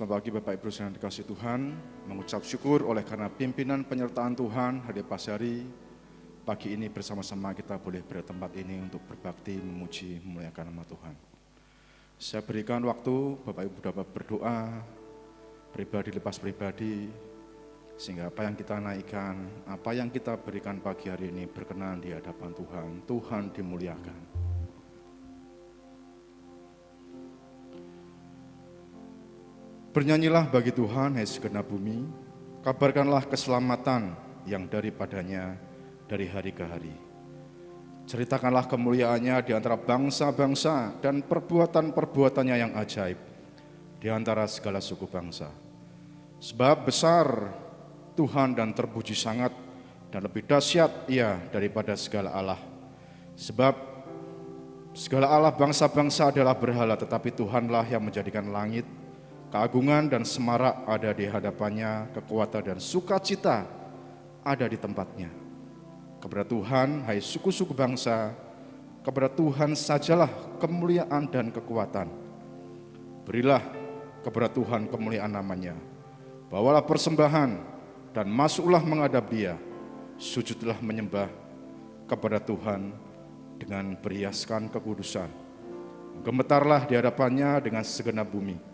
Selamat pagi Bapak Ibu yang dikasihi Tuhan, mengucap syukur oleh karena pimpinan penyertaan Tuhan hadir pagi hari. Pagi ini bersama-sama kita boleh berada tempat ini untuk berbakti, memuji, memuliakan nama Tuhan. Saya berikan waktu Bapak Ibu dapat berdoa, pribadi lepas pribadi, sehingga apa yang kita naikkan, apa yang kita berikan pagi hari ini berkenan di hadapan Tuhan. Tuhan dimuliakan. Bernyanyilah bagi Tuhan, hai segenap bumi, kabarkanlah keselamatan yang daripadanya dari hari ke hari. Ceritakanlah kemuliaannya di antara bangsa-bangsa dan perbuatan-perbuatannya yang ajaib di antara segala suku bangsa. Sebab besar Tuhan dan terpuji sangat, dan lebih dahsyat Ia daripada segala Allah. Sebab segala Allah bangsa-bangsa adalah berhala, tetapi Tuhanlah yang menjadikan langit. Keagungan dan semarak ada di hadapannya, kekuatan dan sukacita ada di tempatnya. Kepada Tuhan, hai suku-suku bangsa, kepada Tuhan sajalah kemuliaan dan kekuatan. Berilah kepada Tuhan kemuliaan namanya. Bawalah persembahan dan masuklah menghadap Dia. Sujudlah menyembah kepada Tuhan dengan berhiaskan kekudusan. Gemetarlah di hadapannya dengan segenap bumi.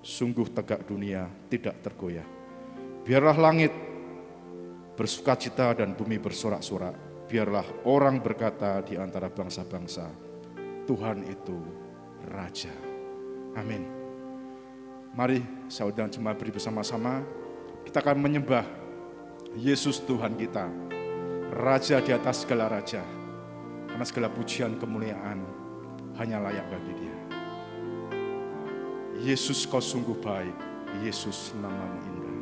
Sungguh tegak dunia tidak tergoyah. Biarlah langit bersukacita dan bumi bersorak-sorak. Biarlah orang berkata di antara bangsa-bangsa, Tuhan itu Raja. Amin. Mari saudara jemaat beri bersama-sama, kita akan menyembah Yesus Tuhan kita, Raja di atas segala raja. Karena segala pujian kemuliaan hanya layak bagi Dia. Yesus, kau sungguh baik, Yesus namamu indah.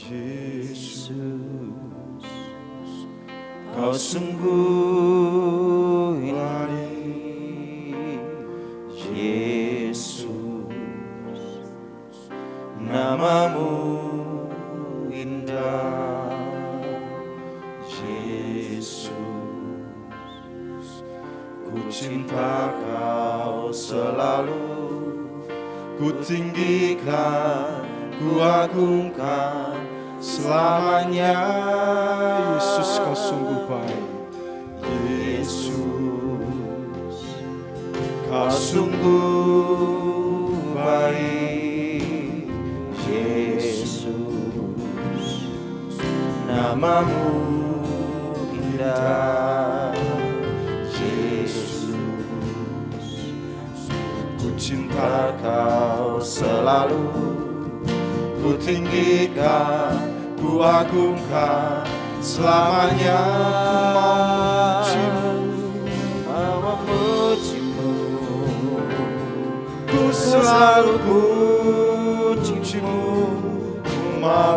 Yesus, kau sungguh baik, Yesus, namamu indah, Yesus, ku cinta kau selalu, ku tinggikan, ku agungkan selamanya. Yesus, kau sungguh baik, Yesus, kau sungguh baik, Yesus, namamu indah, Yesus, ku cinta kau selalu, ku tinggikan, ku agungkan selamanya. Memujimu, ku selalu pujimu,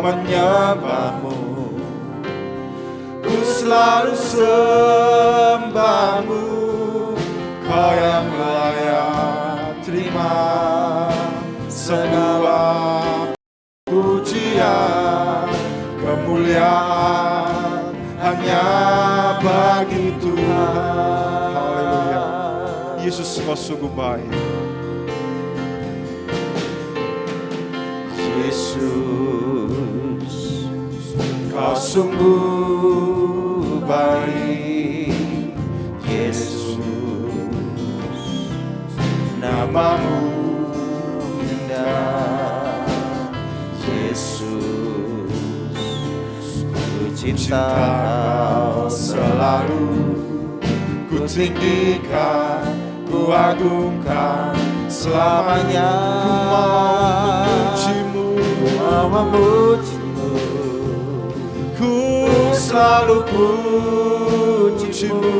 menyembahmu, ku selalu sembahmu. Kau yang layak terima semua pujian, kemuliaan hanya bagi Tuhan. haleluya. Yesus, kau sungguh baik. Yesus, kau sungguh baik, Yesus, namamu indah, Yesus, ku cinta kau selalu, ku tinggikan, ku agungkan selamanya. Memujimu, ku selalu pujimu,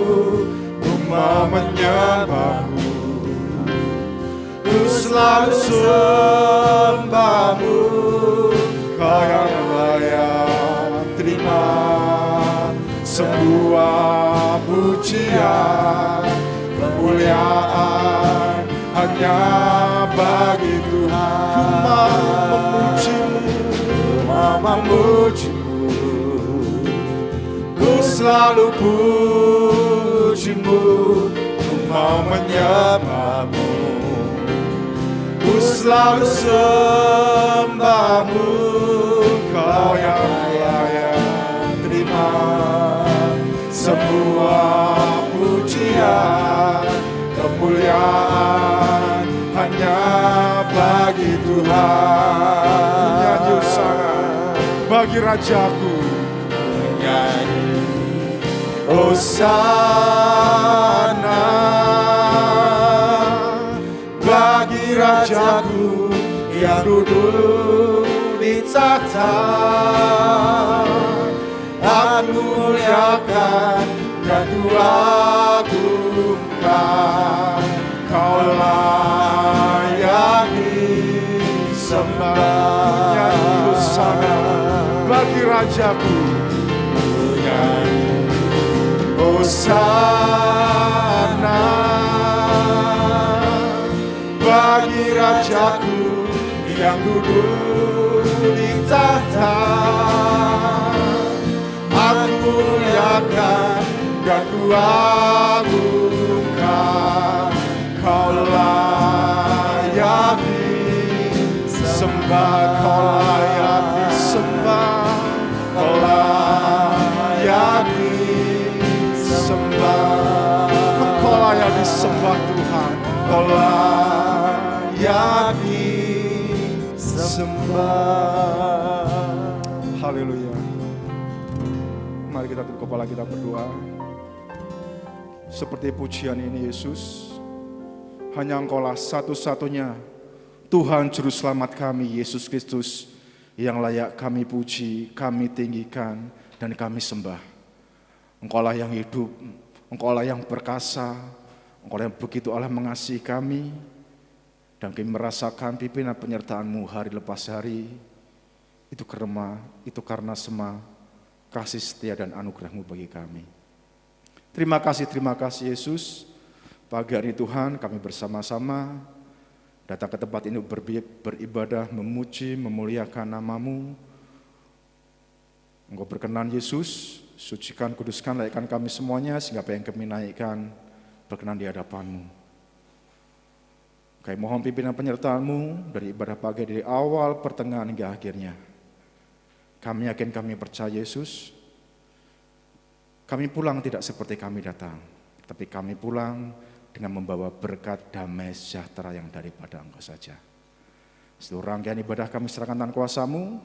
ku menyembahmu, ku selalu sembahmu. Kau yang layak terima semua pujian, kemuliaan hanya bagi Tuhan. Ku memujimu, memujimu, selalu pujimu, ku mau menyembahmu, ku selalu sembahmu, kau yang layak terima semua pujian, kemuliaan hanya bagi Tuhan. Nyanyi Hosana bagi Rajaku, Nyanyi Hosana bagi Rajaku yang duduk di tahta. Aku muliakan dan ku agungkan, kau layak disembah. nyanyi Hosana bagi Rajaku, Nyanyi Hosana bagi Rajaku yang duduk di tahta. Aku muliakan dan ku agungkan, kau layak disembah, kau layak disembah, kau layak disembah, Engkau layak disembah Tuhan. kau layak disembah. Haleluya. Mari kita tunduk kepala, kita berdoa. Seperti pujian ini Yesus, hanya Engkaulah satu-satunya Tuhan Juru Selamat kami, Yesus Kristus, yang layak kami puji, kami tinggikan, dan kami sembah. Engkaulah yang hidup, Engkaulah yang perkasa, Engkaulah yang begitu Allah mengasihi kami, dan kami merasakan pimpinan penyertaan-Mu hari lepas hari. Itu karena semua kasih setia dan anugerah-Mu bagi kami. Terima kasih Yesus. Pagi hari Tuhan kami bersama-sama datang ke tempat ini beribadah, memuji, memuliakan nama-Mu. Engkau berkenan Yesus, sucikan, kuduskan, layakkan kami semuanya, sehingga apa yang kami naikkan berkenan di hadapan-Mu. Kami mohon pimpinan penyertaan-Mu dari ibadah pagi dari awal, pertengahan hingga akhirnya. Kami yakin, kami percaya Yesus, kami pulang tidak seperti kami datang, tapi kami pulang dengan membawa berkat damai sejahtera yang daripada Engkau saja. Seluruh rangkaian ibadah kami serahkan tangan kuasa-Mu.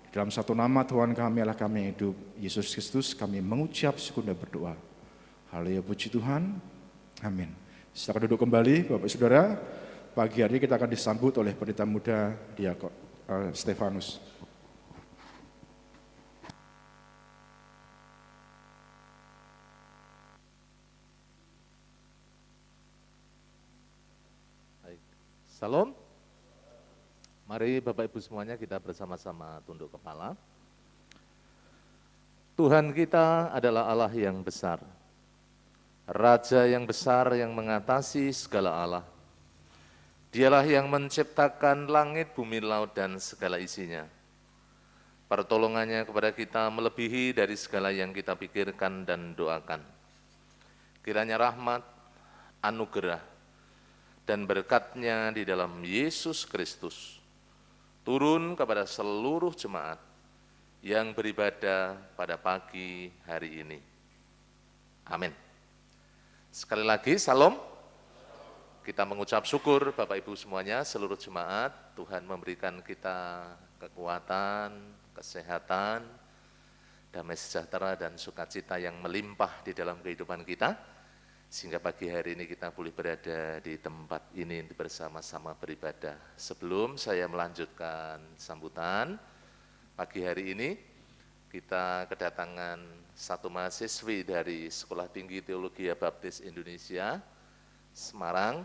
Di dalam satu nama Tuhan kami, Allah kami hidup, Yesus Kristus, kami mengucap syukur dan berdoa. Haleluya, puji Tuhan. Amin. Silakan duduk kembali Bapak Saudara. Pagi hari kita akan disambut oleh pendeta muda Diakon Stefanus. Salam. Mari Bapak Ibu semuanya kita bersama-sama tunduk kepala. Tuhan kita adalah Allah yang besar, Raja yang besar yang mengatasi segala Allah. Dialah yang menciptakan langit, bumi, laut, dan segala isinya. Pertolongannya kepada kita melebihi dari segala yang kita pikirkan dan doakan. Kiranya rahmat, anugerah, dan berkat-Nya di dalam Yesus Kristus turun kepada seluruh jemaat yang beribadah pada pagi hari ini. Amin. Sekali lagi, salam. Kita mengucap syukur Bapak Ibu semuanya, seluruh jemaat, Tuhan memberikan kita kekuatan, kesehatan, damai sejahtera dan sukacita yang melimpah di dalam kehidupan kita. Sehingga pagi hari ini kita boleh berada di tempat ini bersama-sama beribadah. Sebelum saya melanjutkan sambutan, pagi hari ini kita kedatangan satu mahasiswi dari Sekolah Tinggi Teologi Baptis Indonesia, Semarang,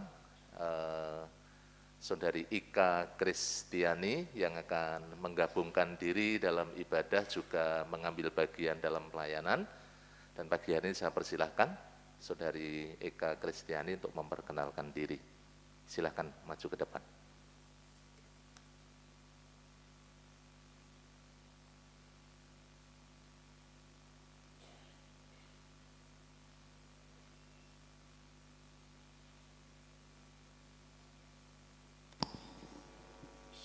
Saudari Ika Kristiani, yang akan menggabungkan diri dalam ibadah juga mengambil bagian dalam pelayanan. Dan pagi hari ini saya persilahkan Saudari Eka Kristiani untuk memperkenalkan diri. Silakan maju ke depan.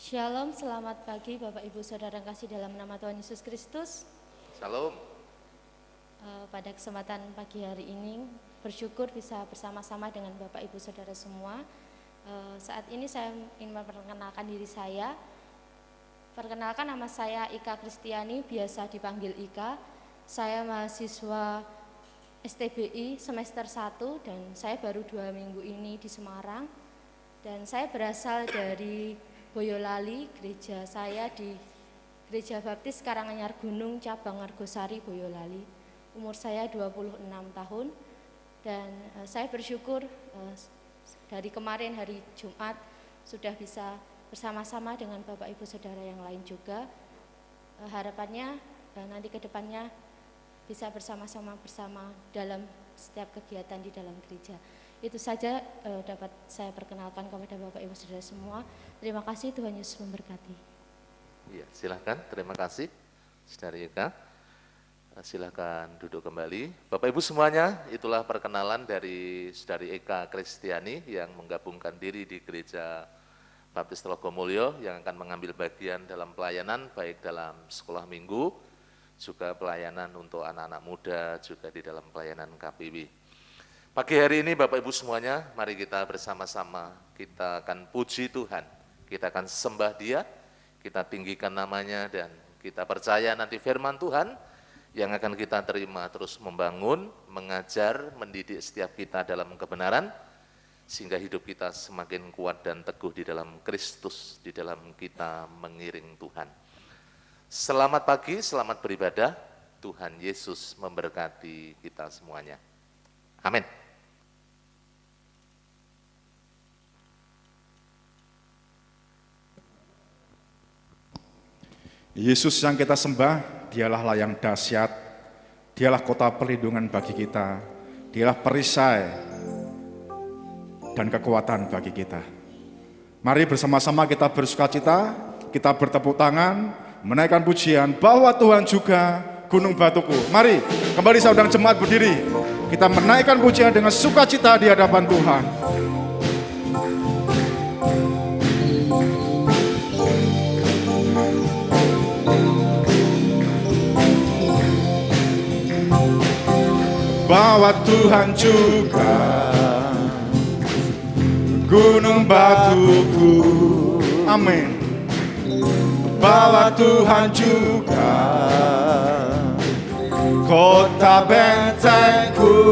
Shalom, selamat pagi Bapak Ibu Saudara yang kasih dalam nama Tuhan Yesus Kristus. Salam. Pada kesempatan pagi hari ini bersyukur bisa bersama-sama dengan Bapak Ibu Saudara semua. Saat ini saya ingin memperkenalkan diri saya. Perkenalkan, nama saya Ika Kristiani, biasa dipanggil Ika. Saya mahasiswa STBI semester 1 dan saya baru 2 minggu ini di Semarang. Dan saya berasal dari Boyolali, gereja saya di Gereja Baptis Karanganyar Gunung, cabang Argosari, Boyolali. Umur saya 26 tahun dan saya bersyukur dari kemarin hari Jumat sudah bisa bersama-sama dengan Bapak Ibu Saudara yang lain juga. Harapannya nanti ke depannya bisa bersama-sama dalam setiap kegiatan di dalam gereja. Itu saja dapat saya perkenalkan kepada Bapak Ibu Saudara semua. Terima kasih, Tuhan Yesus memberkati. Ya, silakan. Terima kasih, Saudari Eka. Silakan duduk kembali. Bapak Ibu semuanya, itulah perkenalan dari Saudari Eka Kristiani yang menggabungkan diri di Gereja Baptis Telogomulyo yang akan mengambil bagian dalam pelayanan baik dalam sekolah minggu, juga pelayanan untuk anak-anak muda, juga di dalam pelayanan KPW. Pagi hari ini Bapak Ibu semuanya, mari kita bersama-sama, kita akan puji Tuhan, kita akan sembah Dia, kita tinggikan namanya dan kita percaya nanti firman Tuhan yang akan kita terima terus membangun, mengajar, mendidik setiap kita dalam kebenaran, sehingga hidup kita semakin kuat dan teguh di dalam Kristus, di dalam kita mengiring Tuhan. Selamat pagi, selamat beribadah, Tuhan Yesus memberkati kita semuanya. Amin. Yesus yang kita sembah, dialah layang dahsyat, dialah kota perlindungan bagi kita, dialah perisai dan kekuatan bagi kita. Mari bersama-sama kita bersukacita, kita bertepuk tangan, menaikkan pujian bahwa Tuhan juga gunung batuku. Mari kembali saudara jemaat berdiri, kita menaikkan pujian dengan sukacita di hadapan Tuhan. Bahwa Tuhan juga gunung batuku, amin. Bahwa Tuhan juga kota bentengku,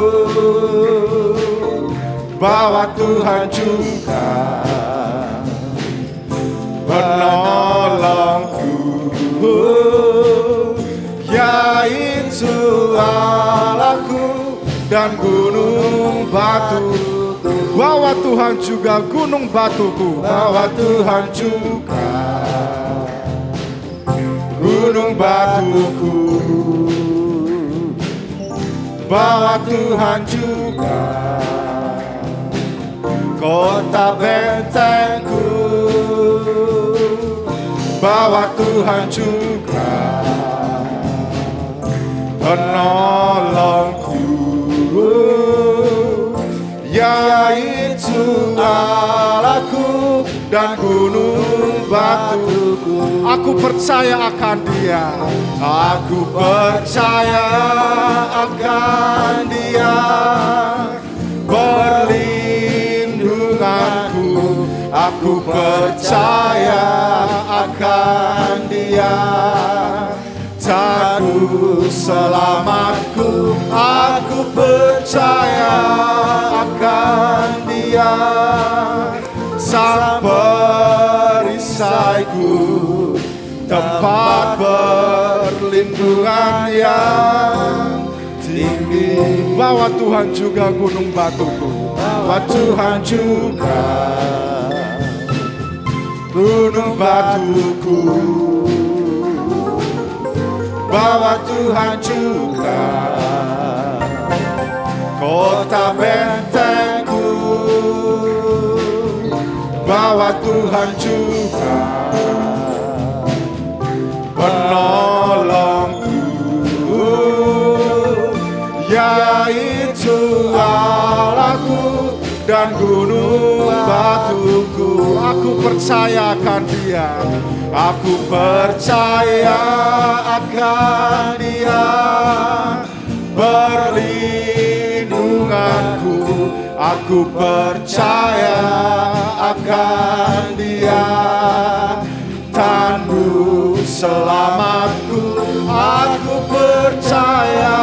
bahwa Tuhan juga penolongku, yaitu Allahku dan gunung batuku. Bahwa Tuhan juga gunung batuku, bahwa Tuhan juga gunung batuku, bahwa Tuhan juga kota bentengku, bahwa Tuhan juga penolongku, yaitu Allahku dan gunung batuku. Aku percaya akan Dia, aku percaya akan Dia, perlindunganku. Aku percaya akan Dia, Juru selamatku. Aku percaya akan Dia, sang perisaiku, tempat perlindungan yang tinggi. Bahwa Tuhan juga gunung batuku, bahwa Tuhan juga gunung batuku, bahwa Tuhan juga kota bentengku, bahwa Tuhan juga penolongku, yaitu Allahku dan gunung batuku. aku percaya akan Dia. Aku percaya akan Dia, perlindunganku. Aku percaya akan Dia, tanduk selamatku. Aku percaya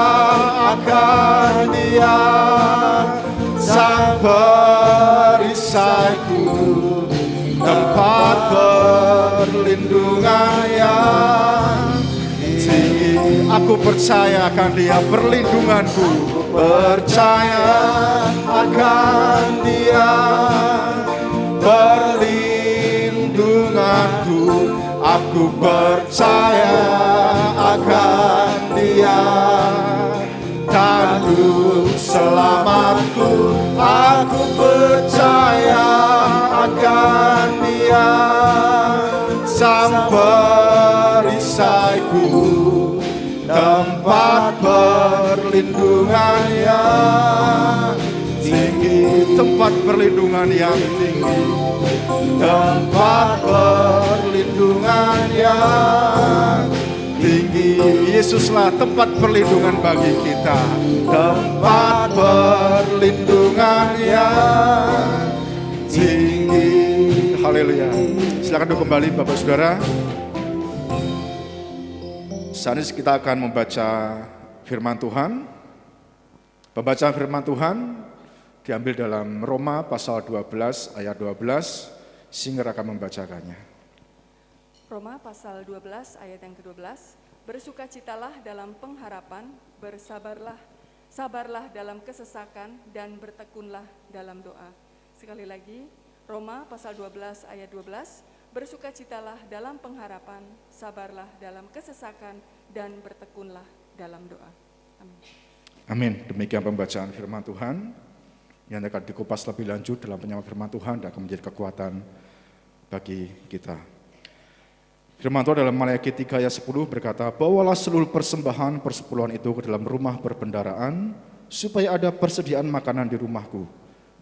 akan Dia, sang perisaiku, tempat perlindungan yang tinggi. Aku percaya akan Dia, perlindunganku. Percaya akan Dia, perlindunganku. Aku percaya akan Dia, tanduk selamatku. Aku percaya akan Dia, sang perisaiku, tempat perlindungan yang tinggi. Tempat perlindungan yang tinggi, tempat perlindungan yang tinggi. Yesuslah tempat perlindungan bagi kita, tempat perlindungan yang tinggi. Haleluya. Silakan duduk kembali Bapak Saudara. Saat ini kita akan membaca firman Tuhan. Pembacaan firman Tuhan diambil dalam Roma pasal 12 ayat 12. Singer akan membacakannya. Roma pasal 12 ayat yang ke-12. Bersukacitalah dalam pengharapan, sabarlah dalam kesesakan, dan bertekunlah dalam doa. Sekali lagi, Roma pasal 12 ayat 12. Bersukacitalah dalam pengharapan, sabarlah dalam kesesakan, dan bertekunlah dalam doa. Amin. Amin. Demikian pembacaan firman Tuhan yang akan dikupas lebih lanjut dalam penyampaian firman Tuhan dan akan menjadi kekuatan bagi kita. Firman Tuhan dalam Maleakhi 3 ayat 10 berkata, bawalah seluruh persembahan persepuluhan itu ke dalam rumah perbendaharaan, supaya ada persediaan makanan di rumahku.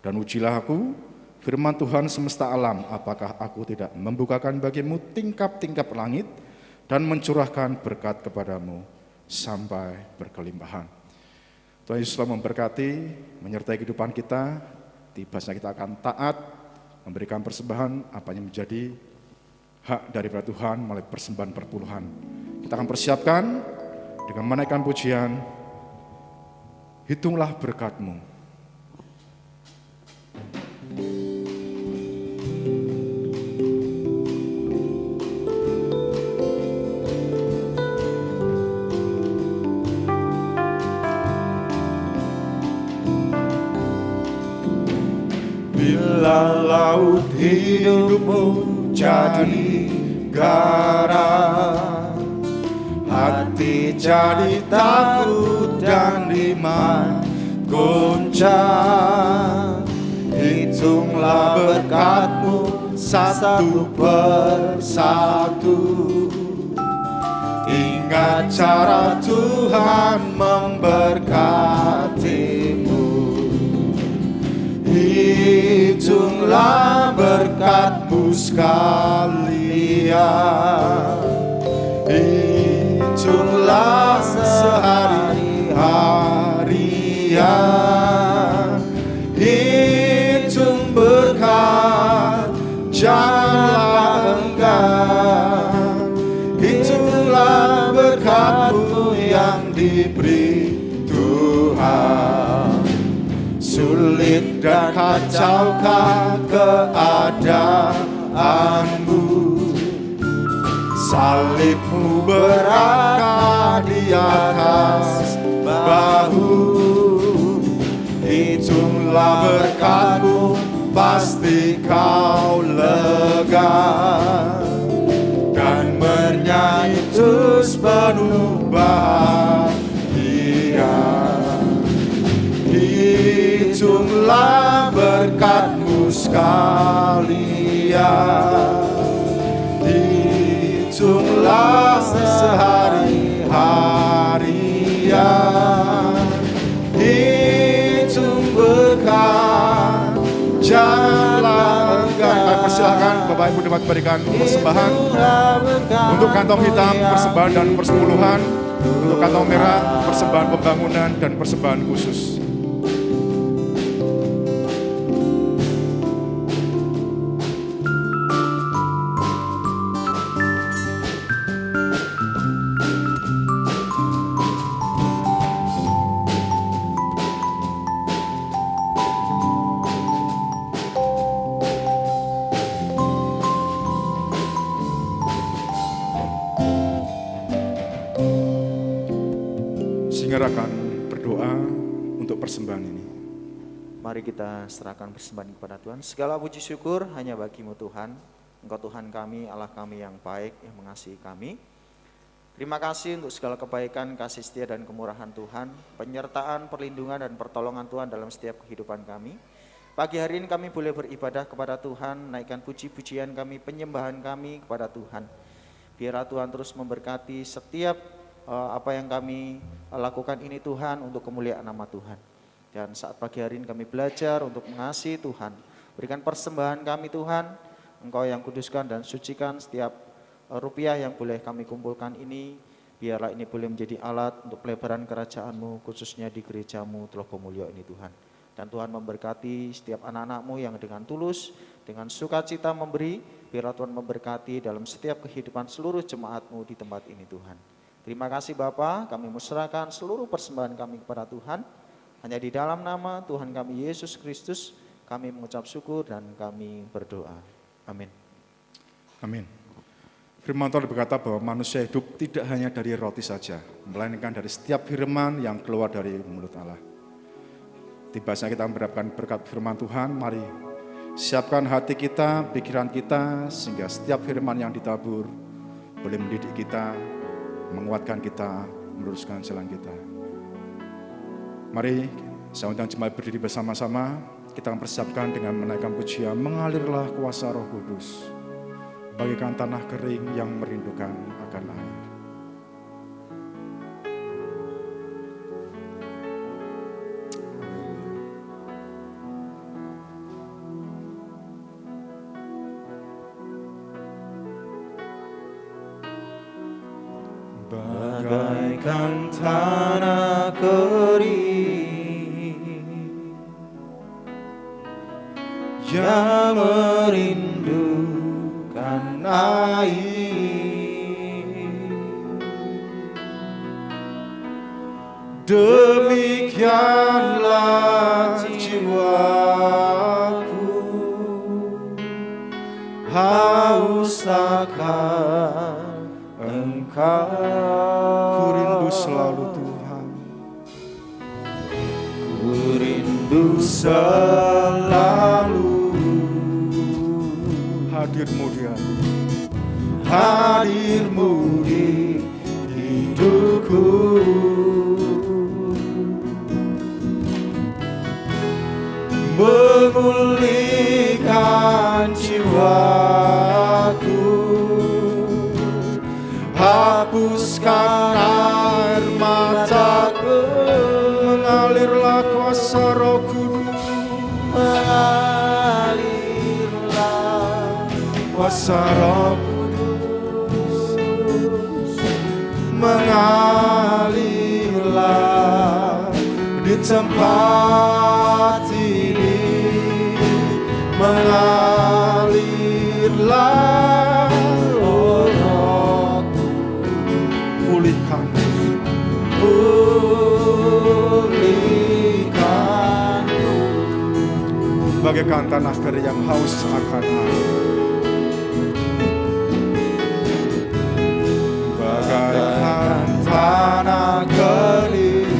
Dan ujilah aku, firman Tuhan semesta alam, apakah aku tidak membukakan bagimu tingkap-tingkap langit dan mencurahkan berkat kepadamu sampai berkelimpahan. Tuhan Yesus telah memberkati, menyertai kehidupan kita. Tibasnya kita akan taat, memberikan persembahan apa yang menjadi hak daripada Tuhan melalui persembahan perpuluhan. Kita akan persiapkan dengan menaikkan pujian, hitunglah berkat-Mu. Bila laut hidupmu jadi garam, hati jadi takut dan iman goncang. Hitunglah berkat-Mu satu persatu. Ingat cara Tuhan memberkati-Mu. Hitunglah berkat-Mu sekalian. Hitunglah sehari-harian. Hitung berkat, janganlah enggan. Hitunglah berkat-Mu yang diberi Tuhan. Sulit dan kacaukah keadaanmu, salib-Mu berada di atas bahu. Hitunglah berkat-Mu, pasti kau lega, dan bernyanyi terus penuh bahagia. Hitunglah berkat-Mu sekalian. Hitunglah sehari-harian. Hitung berkat, janganlah kami persilakan Bapak Ibu dapat berikan persembahan. Untuk kantong hitam persembahan dan persepuluhan, untuk kantong merah persembahan pembangunan dan persembahan khusus. Sehingga akan berdoa untuk persembahan ini. Mari kita serahkan persembahan kepada Tuhan. Segala puji syukur hanya bagi-Mu Tuhan. Engkau Tuhan kami, Allah kami yang baik, yang mengasihi kami. Terima kasih untuk segala kebaikan, kasih setia dan kemurahan Tuhan, penyertaan, perlindungan dan pertolongan Tuhan dalam setiap kehidupan kami. Pagi hari ini kami boleh beribadah kepada Tuhan, naikkan puji-pujian kami, penyembahan kami kepada Tuhan. Biarlah Tuhan terus memberkati setiap apa yang kami lakukan ini Tuhan untuk kemuliaan nama Tuhan. Dan saat pagi hari ini kami belajar untuk mengasihi Tuhan. Berikan persembahan kami Tuhan, Engkau yang kuduskan dan sucikan setiap rupiah yang boleh kami kumpulkan ini. Biarlah ini boleh menjadi alat untuk pelebaran kerajaan-Mu, khususnya di gereja-Mu Telaga Mulya ini Tuhan. Dan Tuhan memberkati setiap anak-anak-Mu yang dengan tulus, dengan sukacita memberi. Biarlah Tuhan memberkati dalam setiap kehidupan seluruh jemaat-Mu di tempat ini Tuhan. Terima kasih Bapa, kami menyerahkan seluruh persembahan kami kepada Tuhan. Hanya di dalam nama Tuhan kami Yesus Kristus, kami mengucap syukur dan kami berdoa. Amin. Amin. Firman Tuhan berkata bahwa manusia hidup tidak hanya dari roti saja, melainkan dari setiap firman yang keluar dari mulut Allah. Tiba saatnya kita mendapatkan berkat firman Tuhan, mari siapkan hati kita, pikiran kita, sehingga setiap firman yang ditabur boleh mendidik kita, menguatkan kita, meluruskan jalan kita. Mari saya undang jemaat berdiri bersama-sama, kita akan persiapkan dengan menaikkan pujian, mengalirlah kuasa Roh Kudus, bagaikan tanah kering yang merindukan akan air. Bagaikan tanah kering yang merindukan air, demikianlah jiwaku haus akan Engkau. Ku rindu selalu Tuhan, ku rindu selalu hadir-Mu di hati, hadir-Mu di hidupku. Memulihkan jiwaku, hapuskan air mataku, mengalirlah kuasa Roh Kudus, mengalirlah kuasa Roh Kudus, mengalirlah di tempat ini, mengalirlah pulihkan, bagaikan tanah kering yang haus akan air. Bagaikan tanah kering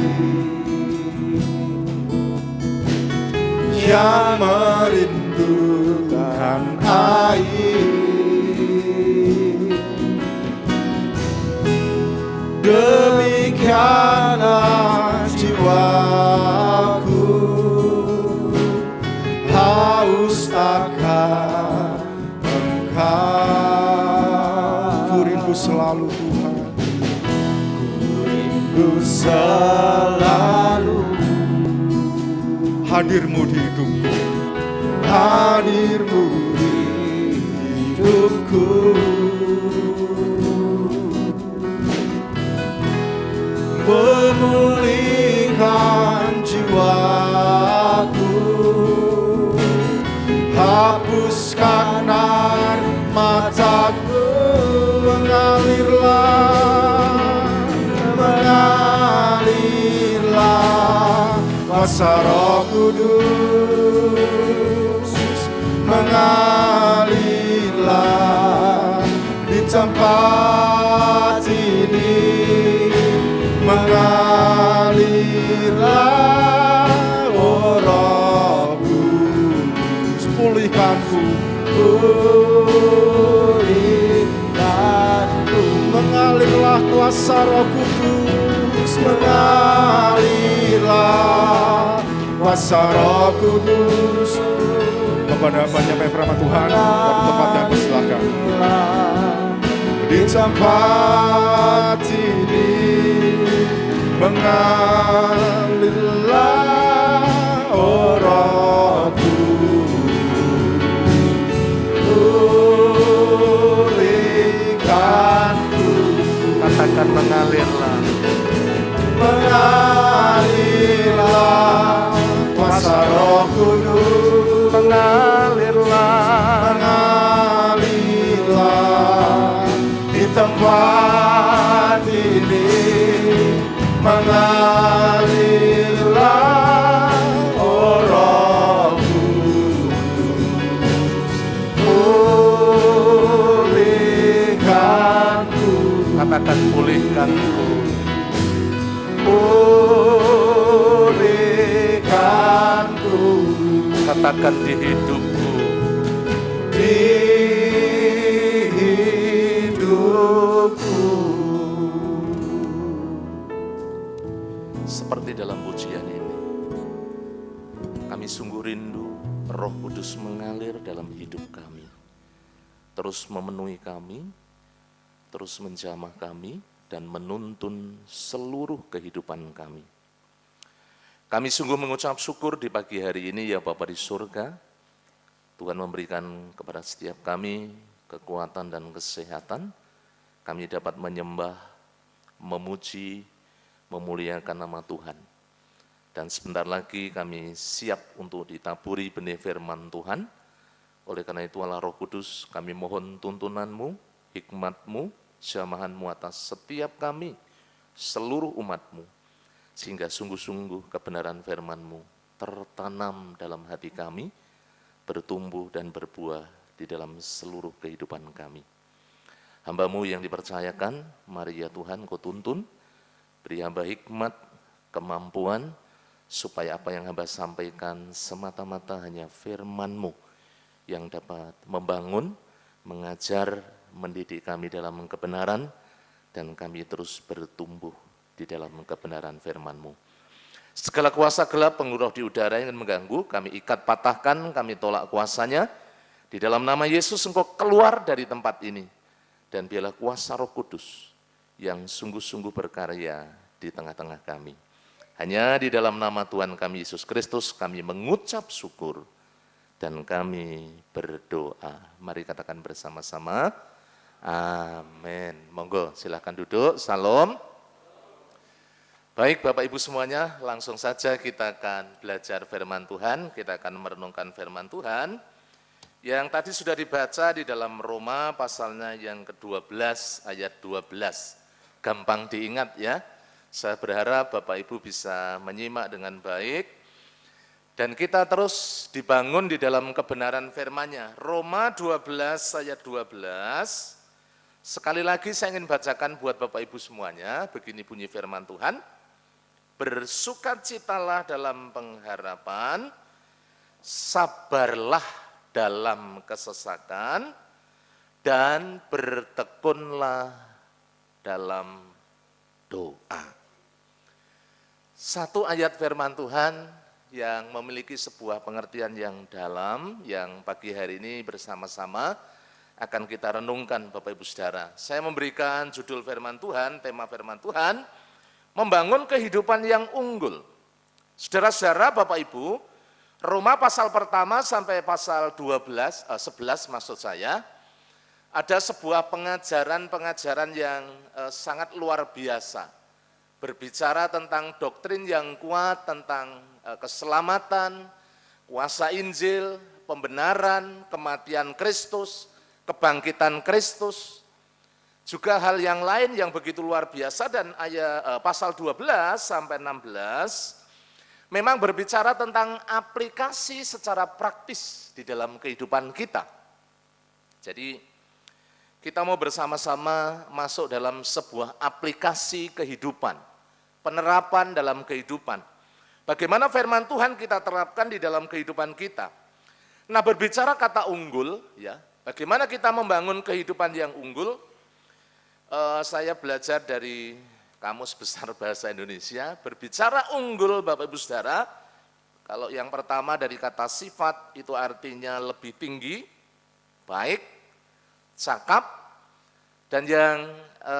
yang merindukan air, demikianlah jiwaku haus akan Engkau. Ku rindu selalu Tuhan, ku rindu selalu hadir-Mu di hidupku, hadir-Mu di hidupku. Memulihkan jiwaku, hapuskan air mataku, mengalirlah kuasa Roh Kudus, mengalirlah di tempat ini, mengalirlah oh Roh Kudus, pulihkanku, pulihkanku, mengalirlah kuasa Roh Kudus, mengalirlah kuasa Roh Kudus. Bapak nyampai firman Tuhan, waktu tempatnya persilahkan. Di tempat ini mengalirlah oh Roh Kudus, pulihkanku. Katakan mengalirlah. Mengalirlah kuasa Roh Kudus, Mengalirlah. mengalirlah di tempat ini, mengalirlah oh Roh Kudus, pulihkanku. Katakan pulihkanku. Pulihkanku Katakan di hidupku. di hidupku. Seperti dalam pujian ini, kami sungguh rindu Roh Kudus mengalir dalam hidup kami, terus memenuhi kami, terus menjamah kami, dan menuntun seluruh kehidupan kami. Kami sungguh mengucap syukur di pagi hari ini ya Bapa di surga, Tuhan memberikan kepada setiap kami kekuatan dan kesehatan, kami dapat menyembah, memuji, memuliakan nama Tuhan. Dan sebentar lagi kami siap untuk ditaburi benih firman Tuhan. Oleh karena itu Allah Roh Kudus, kami mohon tuntunan-Mu, hikmat-Mu, jamahan-Mu atas setiap kami, seluruh umat-Mu, sehingga sungguh-sungguh kebenaran firman-Mu tertanam dalam hati kami, bertumbuh dan berbuah di dalam seluruh kehidupan kami. Hamba-Mu yang dipercayakan, mari ya Tuhan Kau tuntun, beri hamba hikmat, kemampuan, supaya apa yang hamba sampaikan semata-mata hanya firman-Mu yang dapat membangun, mengajar, mendidik kami dalam kebenaran, dan kami terus bertumbuh di dalam kebenaran firman-Mu. Segala kuasa gelap, pengaruh di udara yang ingin mengganggu, kami ikat, patahkan, kami tolak kuasanya. Di dalam nama Yesus Engkau keluar dari tempat ini. Dan biarlah kuasa Roh Kudus yang sungguh-sungguh berkarya di tengah-tengah kami. Hanya di dalam nama Tuhan kami Yesus Kristus kami mengucap syukur dan kami berdoa. Mari katakan bersama-sama, amin. Monggo silahkan duduk, salam. Baik Bapak Ibu semuanya, langsung saja kita akan belajar firman Tuhan, kita akan merenungkan firman Tuhan. Yang tadi sudah dibaca di dalam Roma pasalnya yang ke-12 ayat 12. Gampang diingat ya. Saya berharap Bapak Ibu bisa menyimak dengan baik. Dan kita terus dibangun di dalam kebenaran firman-Nya. Roma 12 ayat 12. Sekali lagi saya ingin bacakan buat Bapak Ibu semuanya. Begini bunyi firman Tuhan. Bersukacitalah dalam pengharapan, sabarlah dalam kesesakan, dan bertekunlah dalam doa. Satu ayat firman Tuhan yang memiliki sebuah pengertian yang dalam, yang pagi hari ini bersama-sama akan kita renungkan Bapak Ibu Saudara. Saya memberikan judul firman Tuhan, tema firman Tuhan, membangun kehidupan yang unggul. Saudara-saudara, Bapak Ibu, Roma pasal pertama sampai pasal 11 maksud saya, ada sebuah pengajaran yang sangat luar biasa. Berbicara tentang doktrin yang kuat, tentang keselamatan, kuasa Injil, pembenaran, kematian Kristus, kebangkitan Kristus, juga hal yang lain yang begitu luar biasa. Dan pasal 12 sampai 16 memang berbicara tentang aplikasi secara praktis di dalam kehidupan kita. Jadi kita mau bersama-sama masuk dalam sebuah aplikasi kehidupan, penerapan dalam kehidupan. Bagaimana firman Tuhan kita terapkan di dalam kehidupan kita. Nah, berbicara kata unggul, ya, bagaimana kita membangun kehidupan yang unggul? Saya belajar dari Kamus Besar Bahasa Indonesia, berbicara unggul Bapak Ibu Saudara, kalau yang pertama dari kata sifat itu artinya lebih tinggi, baik, cakap, dan yang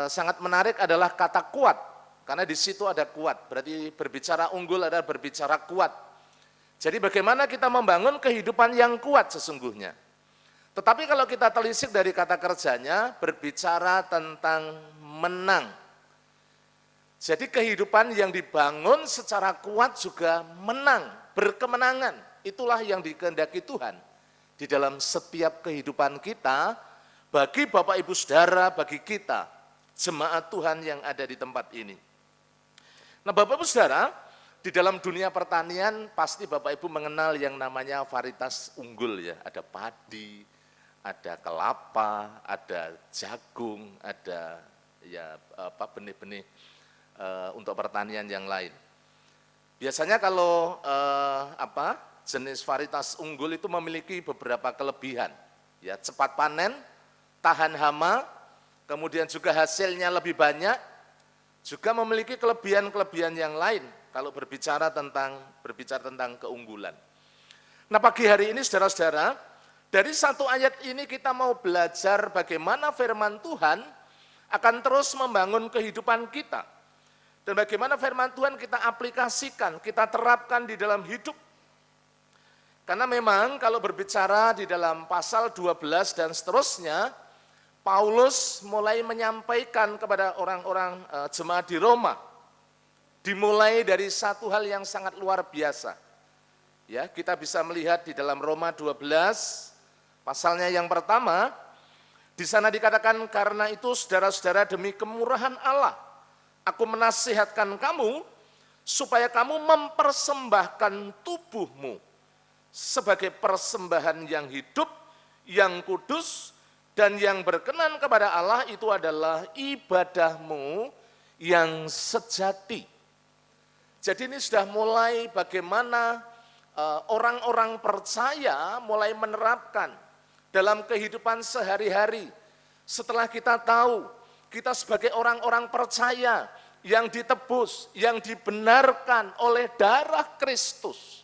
sangat menarik adalah kata kuat, karena di situ ada kuat, berarti berbicara unggul adalah berbicara kuat. Jadi bagaimana kita membangun kehidupan yang kuat sesungguhnya. Tetapi kalau kita telisik dari kata kerjanya, berbicara tentang menang. Jadi kehidupan yang dibangun secara kuat juga menang, berkemenangan. Itulah yang dikehendaki Tuhan di dalam setiap kehidupan kita, bagi Bapak Ibu Saudara, bagi kita, jemaat Tuhan yang ada di tempat ini. Nah, Bapak Ibu Saudara, di dalam dunia pertanian pasti Bapak Ibu mengenal yang namanya varietas unggul ya, ada padi, ada kelapa, ada jagung, ada benih-benih untuk pertanian yang lain. Biasanya kalau jenis varietas unggul itu memiliki beberapa kelebihan, ya, cepat panen, tahan hama, kemudian juga hasilnya lebih banyak, juga memiliki kelebihan-kelebihan yang lain kalau berbicara tentang keunggulan. Nah, pagi hari ini saudara-saudara, dari satu ayat ini kita mau belajar bagaimana firman Tuhan akan terus membangun kehidupan kita. Dan bagaimana firman Tuhan kita aplikasikan, kita terapkan di dalam hidup. Karena memang kalau berbicara di dalam pasal 12 dan seterusnya, Paulus mulai menyampaikan kepada orang-orang jemaat di Roma. Dimulai dari satu hal yang sangat luar biasa. Ya, kita bisa melihat di dalam Roma 12, pasalnya yang pertama, di sana dikatakan, karena itu saudara-saudara demi kemurahan Allah, aku menasihatkan kamu supaya kamu mempersembahkan tubuhmu sebagai persembahan yang hidup, yang kudus, dan yang berkenan kepada Allah, itu adalah ibadahmu yang sejati. Jadi ini sudah mulai bagaimana orang-orang percaya mulai menerapkan dalam kehidupan sehari-hari. Setelah kita tahu, kita sebagai orang-orang percaya yang ditebus, yang dibenarkan oleh darah Kristus.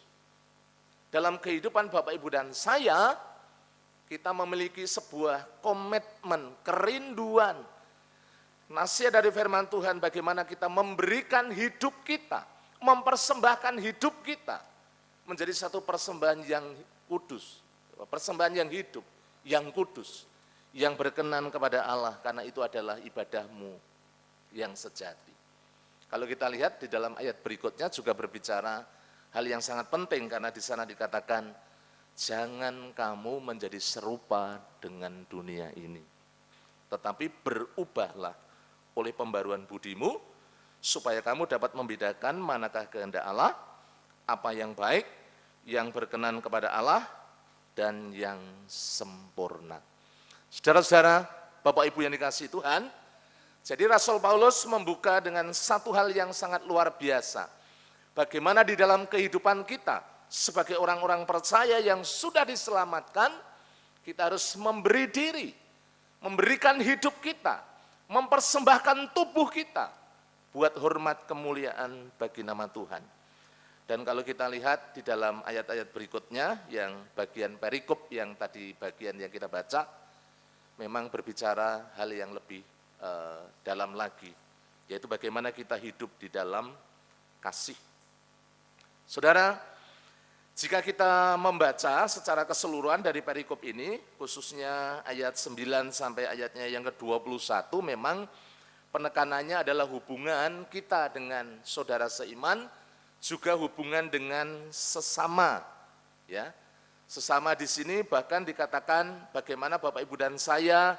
Dalam kehidupan Bapak Ibu dan saya, kita memiliki sebuah komitmen, kerinduan. Nasihat dari firman Tuhan bagaimana kita memberikan hidup kita, mempersembahkan hidup kita menjadi satu persembahan yang kudus, persembahan yang hidup, yang kudus, yang berkenan kepada Allah, karena itu adalah ibadahmu yang sejati. Kalau kita lihat di dalam ayat berikutnya juga berbicara hal yang sangat penting, karena di sana dikatakan, jangan kamu menjadi serupa dengan dunia ini, tetapi berubahlah oleh pembaruan budimu, supaya kamu dapat membedakan manakah kehendak Allah, apa yang baik, yang berkenan kepada Allah, dan yang sempurna. Saudara-saudara, Bapak Ibu yang dikasihi Tuhan, jadi Rasul Paulus membuka dengan satu hal yang sangat luar biasa. Bagaimana di dalam kehidupan kita, sebagai orang-orang percaya yang sudah diselamatkan, kita harus memberi diri, memberikan hidup kita, mempersembahkan tubuh kita, buat hormat kemuliaan bagi nama Tuhan. Dan kalau kita lihat di dalam ayat-ayat berikutnya, yang bagian perikop yang tadi bagian yang kita baca, memang berbicara hal yang lebih dalam lagi, yaitu bagaimana kita hidup di dalam kasih. Saudara, Jika kita membaca secara keseluruhan dari perikop ini, khususnya ayat 9 sampai ayatnya yang ke-21, memang penekanannya adalah hubungan kita dengan saudara seiman, juga hubungan dengan sesama. Ya, sesama di sini bahkan dikatakan bagaimana Bapak Ibu dan saya,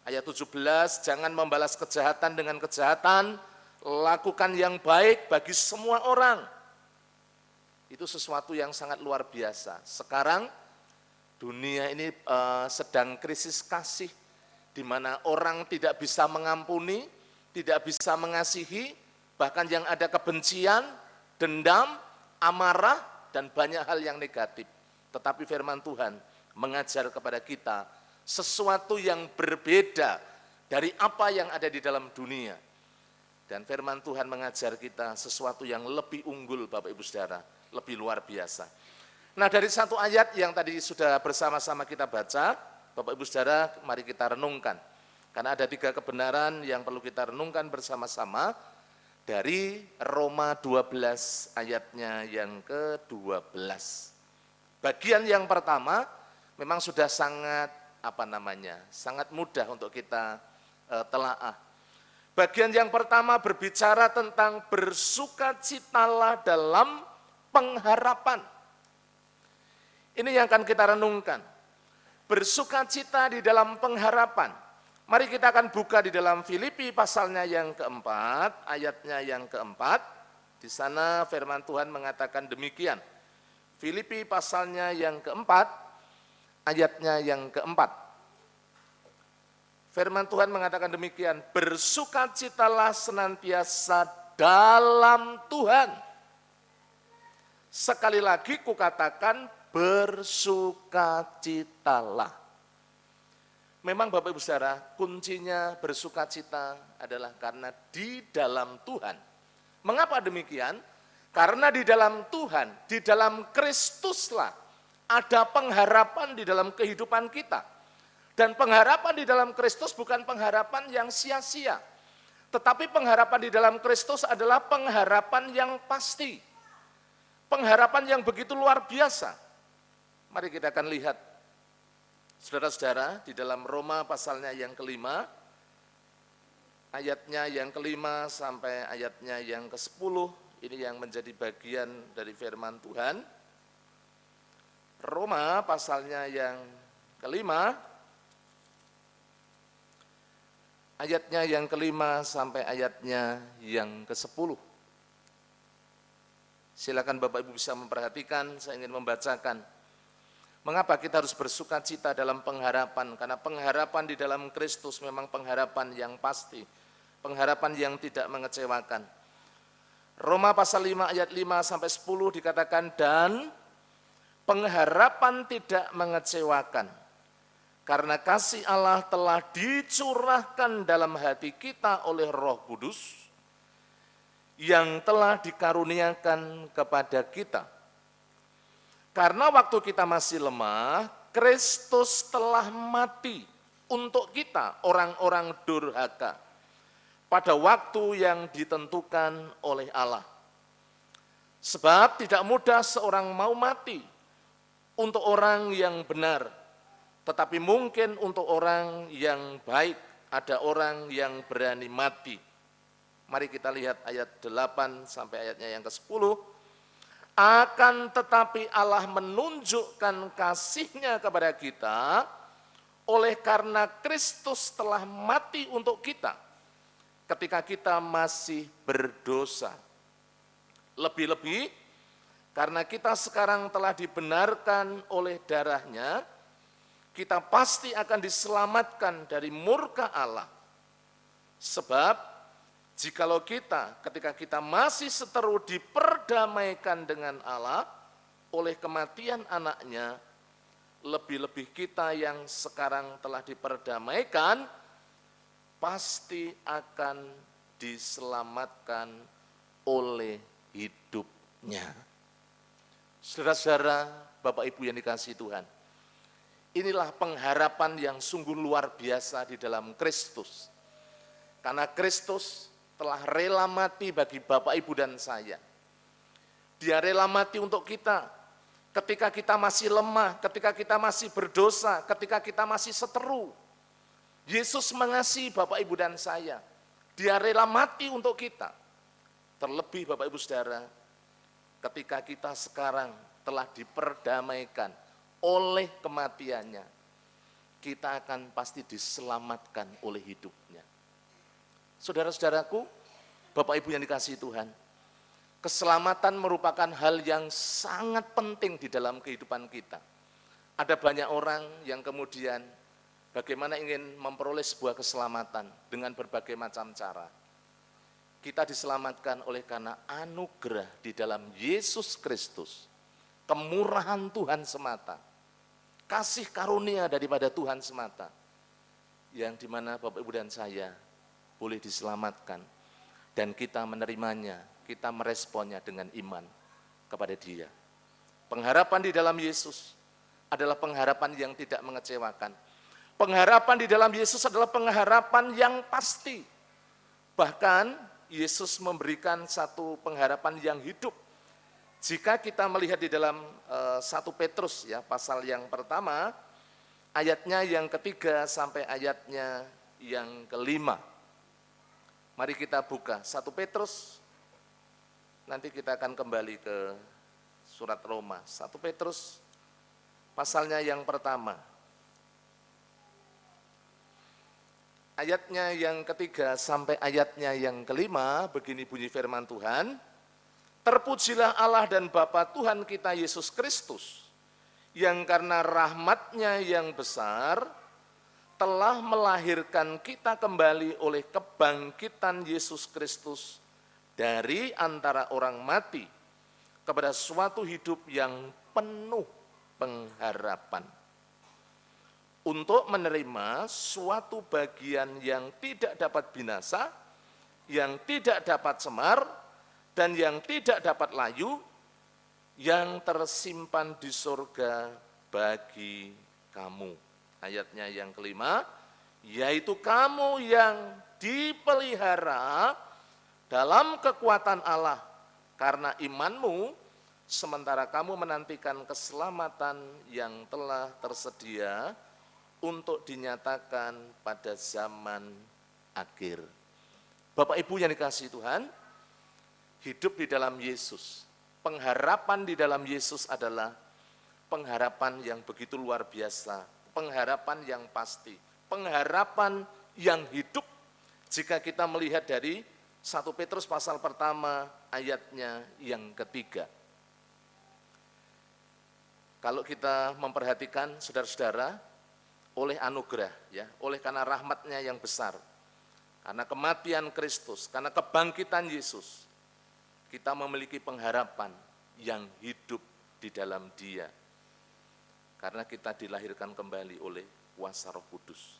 ayat 17, jangan membalas kejahatan dengan kejahatan, lakukan yang baik bagi semua orang. Itu sesuatu yang sangat luar biasa. Sekarang dunia ini sedang krisis kasih, di mana orang tidak bisa mengampuni, tidak bisa mengasihi, bahkan yang ada kebencian, dendam, amarah, dan banyak hal yang negatif. Tetapi firman Tuhan mengajar kepada kita sesuatu yang berbeda dari apa yang ada di dalam dunia. Dan firman Tuhan mengajar kita sesuatu yang lebih unggul, Bapak Ibu Saudara, lebih luar biasa. Nah, dari satu ayat yang tadi sudah bersama-sama kita baca, Bapak Ibu Saudara, mari kita renungkan. Karena ada 3 kebenaran yang perlu kita renungkan bersama-sama dari Roma 12 ayatnya yang ke-12. Bagian yang pertama memang sudah sangat sangat mudah untuk kita telaah. Bagian yang pertama berbicara tentang bersukacitalah dalam pengharapan. Ini yang akan kita renungkan. Bersukacita di dalam pengharapan. Mari kita akan buka di dalam Filipi pasalnya yang keempat, ayatnya yang keempat. Di sana firman Tuhan mengatakan demikian. Filipi pasalnya yang keempat, ayatnya yang keempat. Firman Tuhan mengatakan demikian, bersukacitalah senantiasa dalam Tuhan. Sekali lagi kukatakan bersukacitalah. Memang Bapak Ibu Saudara, kuncinya bersukacita adalah karena di dalam Tuhan. Mengapa demikian? Karena di dalam Tuhan, di dalam Kristuslah ada pengharapan di dalam kehidupan kita. Dan pengharapan di dalam Kristus bukan pengharapan yang sia-sia. Tetapi pengharapan di dalam Kristus adalah pengharapan yang pasti. Pengharapan yang begitu luar biasa. Mari kita akan lihat, saudara-saudara, di dalam Roma pasalnya yang kelima, ayatnya yang kelima sampai ayatnya yang ke-10, ini yang menjadi bagian dari firman Tuhan. Roma pasalnya yang kelima, ayatnya yang kelima sampai ayatnya yang ke-10. Silakan Bapak Ibu bisa memperhatikan, saya ingin membacakan. Mengapa kita harus bersukacita dalam pengharapan? Karena pengharapan di dalam Kristus memang pengharapan yang pasti, pengharapan yang tidak mengecewakan. Roma pasal 5 ayat 5 sampai 10 dikatakan, dan pengharapan tidak mengecewakan. Karena kasih Allah telah dicurahkan dalam hati kita oleh Roh Kudus yang telah dikaruniakan kepada kita. Karena waktu kita masih lemah, Kristus telah mati untuk kita, orang-orang durhaka, pada waktu yang ditentukan oleh Allah. Sebab tidak mudah seorang mau mati untuk orang yang benar, tetapi mungkin untuk orang yang baik, ada orang yang berani mati. Mari kita lihat ayat 8 sampai ayatnya yang ke-10. Akan tetapi Allah menunjukkan kasih-Nya kepada kita oleh karena Kristus telah mati untuk kita ketika kita masih berdosa. Lebih-lebih karena kita sekarang telah dibenarkan oleh darah-Nya, kita pasti akan diselamatkan dari murka Allah. Sebab jikalau kita, ketika kita masih seteru diperdamaikan dengan Allah oleh kematian anaknya, lebih-lebih kita yang sekarang telah diperdamaikan, pasti akan diselamatkan oleh hidupnya. Saudara-saudara, Bapak Ibu yang dikasihi Tuhan, inilah pengharapan yang sungguh luar biasa di dalam Kristus. Karena Kristus telah rela mati bagi Bapak, Ibu, dan saya. Dia rela mati untuk kita. ketika kita masih lemah, ketika kita masih berdosa, ketika kita masih seteru. Yesus mengasihi Bapak, Ibu, dan saya. Dia rela mati untuk kita. Terlebih Bapak, Ibu, Saudara, ketika kita sekarang telah diperdamaikan oleh kematiannya, kita akan pasti diselamatkan oleh hidupnya. Saudara-saudaraku, Bapak, Ibu yang dikasihi Tuhan, keselamatan merupakan hal yang sangat penting di dalam kehidupan kita. Ada banyak orang yang kemudian bagaimana ingin memperoleh sebuah keselamatan dengan berbagai macam cara. Kita diselamatkan oleh karena anugerah di dalam Yesus Kristus, kemurahan Tuhan semata, kasih karunia daripada Tuhan semata, yang dimana Bapak, Ibu, dan saya boleh diselamatkan, dan kita menerimanya, kita meresponnya dengan iman kepada Dia. Pengharapan di dalam Yesus adalah pengharapan yang tidak mengecewakan. Pengharapan di dalam Yesus adalah pengharapan yang pasti. Bahkan Yesus memberikan satu pengharapan yang hidup. Jika kita melihat di dalam 1 Petrus ya, pasal yang pertama, ayatnya yang ketiga sampai ayatnya yang kelima. Mari kita buka 1 Petrus. Nanti kita akan kembali ke surat Roma. 1 Petrus pasalnya yang pertama. Ayatnya yang ketiga sampai ayatnya yang kelima, begini bunyi firman Tuhan. Terpujilah Allah dan Bapa Tuhan kita Yesus Kristus, yang karena rahmat-Nya yang besar, telah melahirkan kita kembali oleh kebangkitan Yesus Kristus dari antara orang mati kepada suatu hidup yang penuh pengharapan, untuk menerima suatu bagian yang tidak dapat binasa, yang tidak dapat semar, dan yang tidak dapat layu, yang tersimpan di surga bagi kamu. Ayatnya yang kelima, yaitu kamu yang dipelihara dalam kekuatan Allah karena imanmu, sementara kamu menantikan keselamatan yang telah tersedia untuk dinyatakan pada zaman akhir. Bapak, Ibu yang dikasihi Tuhan, hidup di dalam Yesus, pengharapan di dalam Yesus adalah pengharapan yang begitu luar biasa, pengharapan yang pasti, pengharapan yang hidup. Jika kita melihat dari 1 Petrus pasal pertama ayatnya yang ketiga. Kalau kita memperhatikan saudara-saudara, oleh anugerah, ya, oleh karena rahmat-Nya yang besar, karena kematian Kristus, karena kebangkitan Yesus, kita memiliki pengharapan yang hidup di dalam Dia. Karena kita dilahirkan kembali oleh kuasa Roh Kudus.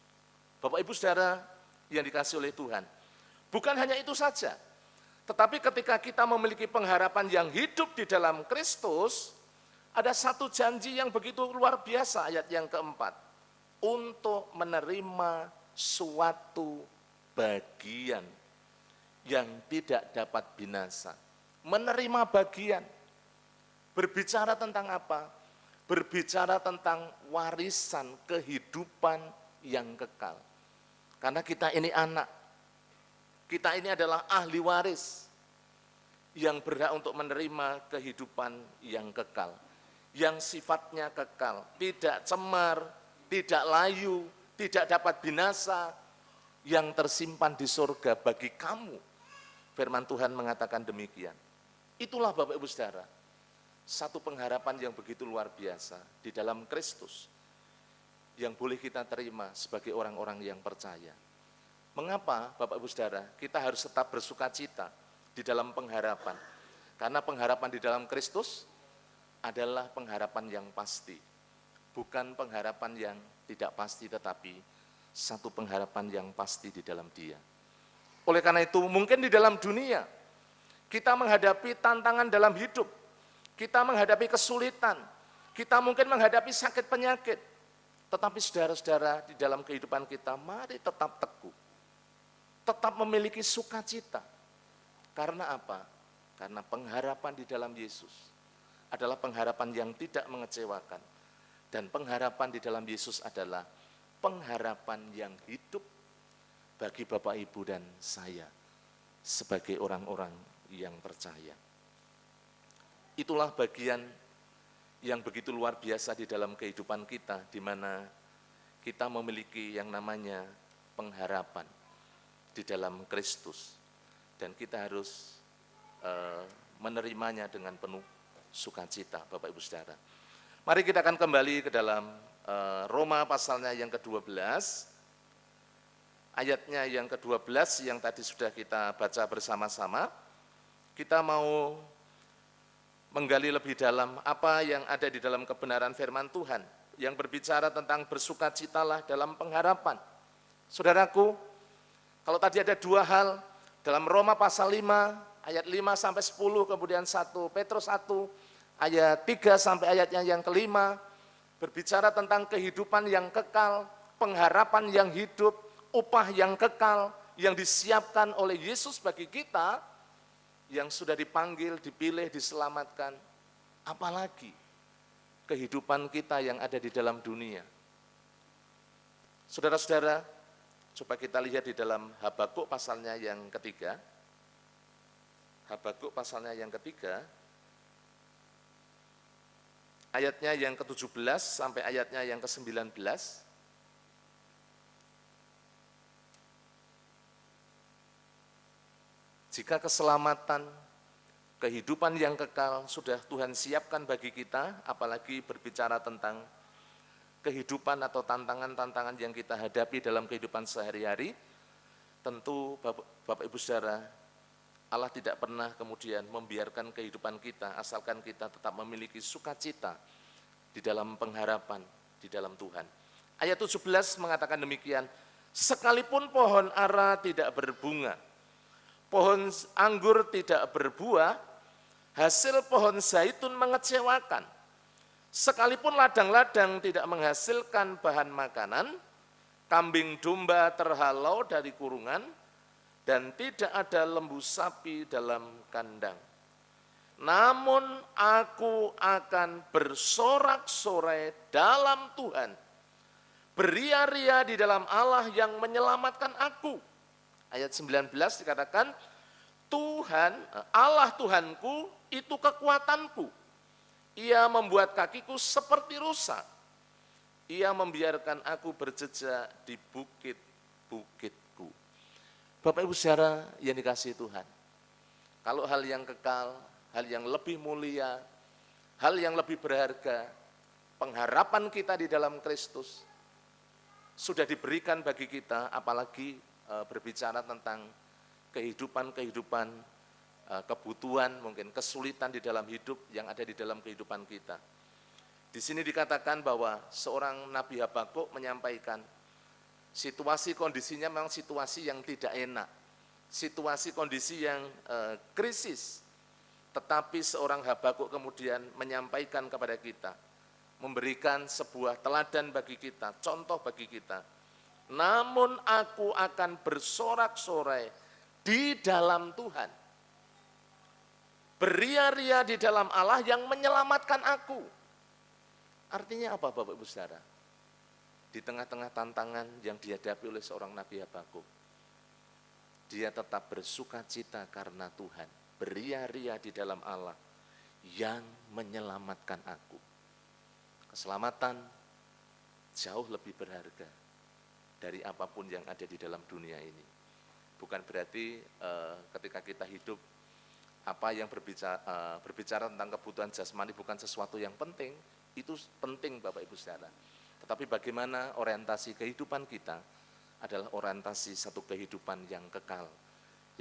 Bapak, Ibu, Saudara yang dikasihi oleh Tuhan, bukan hanya itu saja, tetapi ketika kita memiliki pengharapan yang hidup di dalam Kristus, ada satu janji yang begitu luar biasa, ayat yang keempat, untuk menerima suatu bagian yang tidak dapat binasa. Menerima bagian, berbicara tentang apa? Berbicara tentang warisan kehidupan yang kekal. Karena kita ini anak, kita ini adalah ahli waris yang berhak untuk menerima kehidupan yang kekal, yang sifatnya kekal, tidak cemar, tidak layu, tidak dapat binasa, yang tersimpan di surga bagi kamu. Firman Tuhan mengatakan demikian. Itulah Bapak, Ibu, Saudara, satu pengharapan yang begitu luar biasa di dalam Kristus, yang boleh kita terima sebagai orang-orang yang percaya. Mengapa Bapak, Ibu, Saudara, kita harus tetap bersuka cita di dalam pengharapan? Karena pengharapan di dalam Kristus adalah pengharapan yang pasti, bukan pengharapan yang tidak pasti, tetapi satu pengharapan yang pasti di dalam Dia. Oleh karena itu, mungkin di dalam dunia kita menghadapi tantangan dalam hidup, kita menghadapi kesulitan, kita mungkin menghadapi sakit penyakit, tetapi saudara-saudara, di dalam kehidupan kita, mari tetap teguh, tetap memiliki sukacita. Karena apa? Karena pengharapan di dalam Yesus adalah pengharapan yang tidak mengecewakan. Dan pengharapan di dalam Yesus adalah pengharapan yang hidup bagi Bapak, Ibu, dan saya sebagai orang-orang yang percaya. Itulah bagian yang begitu luar biasa di dalam kehidupan kita, di mana kita memiliki yang namanya pengharapan di dalam Kristus. Dan kita harus menerimanya dengan penuh sukacita, Bapak Ibu Saudara. Mari kita akan kembali ke dalam Roma pasalnya yang ke-12, ayatnya yang ke-12 yang tadi sudah kita baca bersama-sama. Kita mau menggali lebih dalam apa yang ada di dalam kebenaran firman Tuhan, yang berbicara tentang bersukacitalah dalam pengharapan. Saudaraku, kalau tadi ada dua hal, dalam Roma pasal 5, ayat 5 sampai 10, kemudian 1 Petrus 1, ayat 3 sampai ayatnya yang kelima, berbicara tentang kehidupan yang kekal, pengharapan yang hidup, upah yang kekal, yang disiapkan oleh Yesus bagi kita, yang sudah dipanggil, dipilih, diselamatkan. Apalagi kehidupan kita yang ada di dalam dunia. Saudara-saudara, coba kita lihat di dalam Habakuk pasalnya yang ketiga. Habakuk pasalnya yang ketiga, ayatnya yang ke-17 sampai ayatnya yang ke-19. Jika keselamatan, kehidupan yang kekal sudah Tuhan siapkan bagi kita, apalagi berbicara tentang kehidupan atau tantangan-tantangan yang kita hadapi dalam kehidupan sehari-hari, tentu Bapak Ibu Saudara, Allah tidak pernah kemudian membiarkan kehidupan kita, asalkan kita tetap memiliki sukacita di dalam pengharapan di dalam Tuhan. Ayat 17 mengatakan demikian, sekalipun pohon ara tidak berbunga, pohon anggur tidak berbuah, hasil pohon zaitun mengecewakan. Sekalipun ladang-ladang tidak menghasilkan bahan makanan, kambing domba terhalau dari kurungan, dan tidak ada lembu sapi dalam kandang. Namun aku akan bersorak-sorai dalam Tuhan, beria-ria di dalam Allah yang menyelamatkan aku. Ayat 19 dikatakan, Tuhan, Allah Tuhanku itu kekuatanku. Ia membuat kakiku seperti rusa. Ia membiarkan aku berjejak di bukit-bukitku. Bapak Ibu Saudara yang dikasihi Tuhan, kalau hal yang kekal, hal yang lebih mulia, hal yang lebih berharga, pengharapan kita di dalam Kristus sudah diberikan bagi kita, apalagi berbicara tentang kehidupan-kehidupan, kebutuhan, mungkin kesulitan di dalam hidup yang ada di dalam kehidupan kita. Di sini dikatakan bahwa seorang Nabi Habakuk menyampaikan, situasi kondisinya memang situasi yang tidak enak, situasi kondisi yang krisis, tetapi seorang Habakuk kemudian menyampaikan kepada kita, memberikan sebuah teladan bagi kita, contoh bagi kita. Namun aku akan bersorak-sorai di dalam Tuhan, beria-ria di dalam Allah yang menyelamatkan aku. Artinya apa Bapak Ibu Saudara? Di tengah-tengah tantangan yang dihadapi oleh seorang Nabi Habakuk, dia tetap bersukacita karena Tuhan, beria-ria di dalam Allah yang menyelamatkan aku. Keselamatan jauh lebih berharga dari apapun yang ada di dalam dunia ini. Bukan berarti ketika kita hidup, apa yang berbicara tentang kebutuhan jasmani bukan sesuatu yang penting, itu penting Bapak Ibu Saudara. Tetapi bagaimana orientasi kehidupan kita adalah orientasi satu kehidupan yang kekal,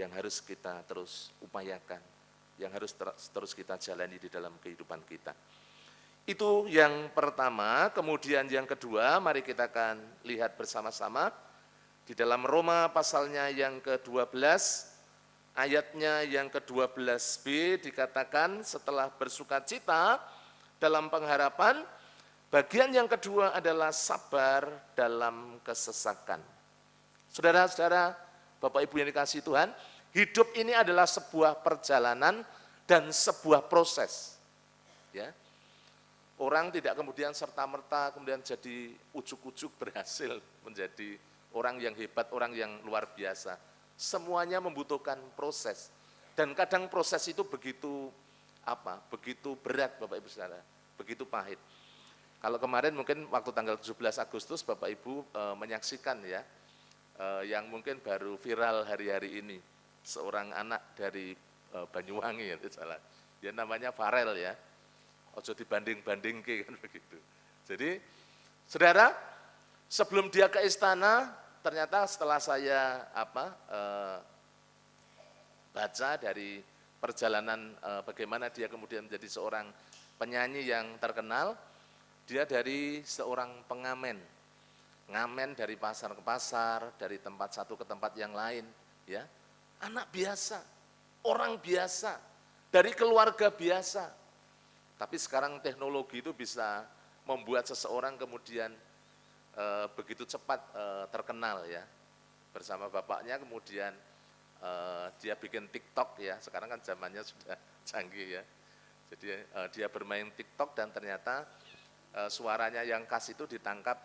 yang harus kita terus upayakan, yang harus terus kita jalani di dalam kehidupan kita. Itu yang pertama. Kemudian yang kedua, mari kita akan lihat bersama-sama di dalam Roma pasalnya yang ke-12, ayatnya yang ke-12b dikatakan, setelah bersukacita dalam pengharapan, bagian yang kedua adalah sabar dalam kesesakan. Saudara-saudara, Bapak Ibu yang dikasihi Tuhan, hidup ini adalah sebuah perjalanan dan sebuah proses. ya. Orang tidak kemudian serta-merta kemudian jadi ujuk-ujuk berhasil menjadi orang yang hebat, orang yang luar biasa. Semuanya membutuhkan proses. Dan kadang proses itu begitu begitu berat Bapak Ibu Saudara, begitu pahit. Kalau kemarin mungkin waktu tanggal 17 Agustus Bapak Ibu menyaksikan ya, yang mungkin baru viral hari-hari ini, seorang anak dari Banyuwangi ya, salah. Dia namanya Farel ya. Ojo dibanding-banding kan begitu. Jadi, saudara, sebelum dia ke istana, ternyata setelah saya baca dari perjalanan bagaimana dia kemudian menjadi seorang penyanyi yang terkenal, dia dari seorang pengamen, ngamen dari pasar ke pasar, dari tempat satu ke tempat yang lain, ya, anak biasa, orang biasa, dari keluarga biasa. Tapi sekarang teknologi itu bisa membuat seseorang kemudian begitu cepat terkenal ya. Bersama bapaknya kemudian dia bikin TikTok ya, sekarang kan zamannya sudah canggih ya. Jadi dia bermain TikTok dan ternyata suaranya yang khas itu ditangkap,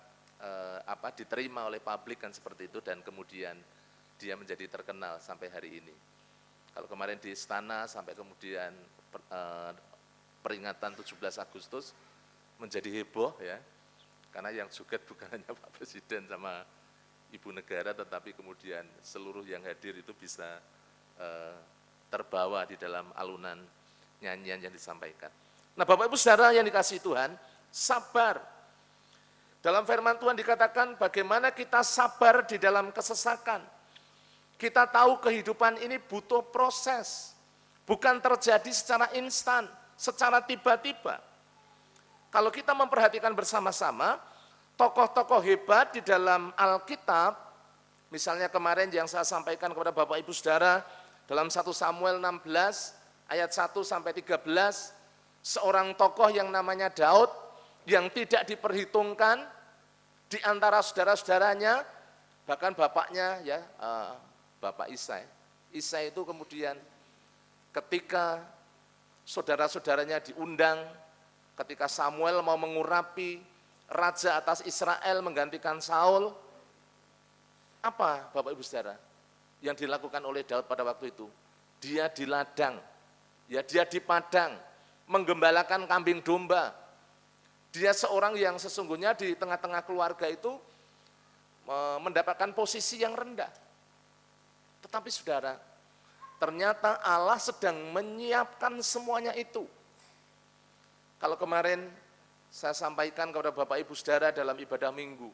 diterima oleh publik kan seperti itu, dan kemudian dia menjadi terkenal sampai hari ini. Kalau kemarin di istana sampai kemudian peringatan 17 Agustus menjadi heboh ya, karena yang joget bukan hanya Pak Presiden sama Ibu Negara, tetapi kemudian seluruh yang hadir itu bisa terbawa di dalam alunan nyanyian yang disampaikan. Nah Bapak Ibu Saudara yang dikasihi Tuhan, sabar. Dalam firman Tuhan dikatakan bagaimana kita sabar di dalam kesesakan. Kita tahu kehidupan ini butuh proses, bukan terjadi secara instan, secara tiba-tiba. Kalau kita memperhatikan bersama-sama, tokoh-tokoh hebat di dalam Alkitab, misalnya kemarin yang saya sampaikan kepada Bapak Ibu Saudara, dalam 1 Samuel 16 ayat 1 sampai 13, seorang tokoh yang namanya Daud, yang tidak diperhitungkan di antara saudara-saudaranya, bahkan bapaknya ya, Bapak Isai. Isai itu kemudian ketika saudara-saudaranya diundang, ketika Samuel mau mengurapi raja atas Israel menggantikan Saul, apa Bapak Ibu Saudara yang dilakukan oleh Daud pada waktu itu? Dia di ladang, ya dia di padang, menggembalakan kambing domba. Dia seorang yang sesungguhnya di tengah-tengah keluarga itu mendapatkan posisi yang rendah. Tetapi saudara, ternyata Allah sedang menyiapkan semuanya itu. Kalau kemarin saya sampaikan kepada Bapak Ibu Saudara dalam ibadah minggu,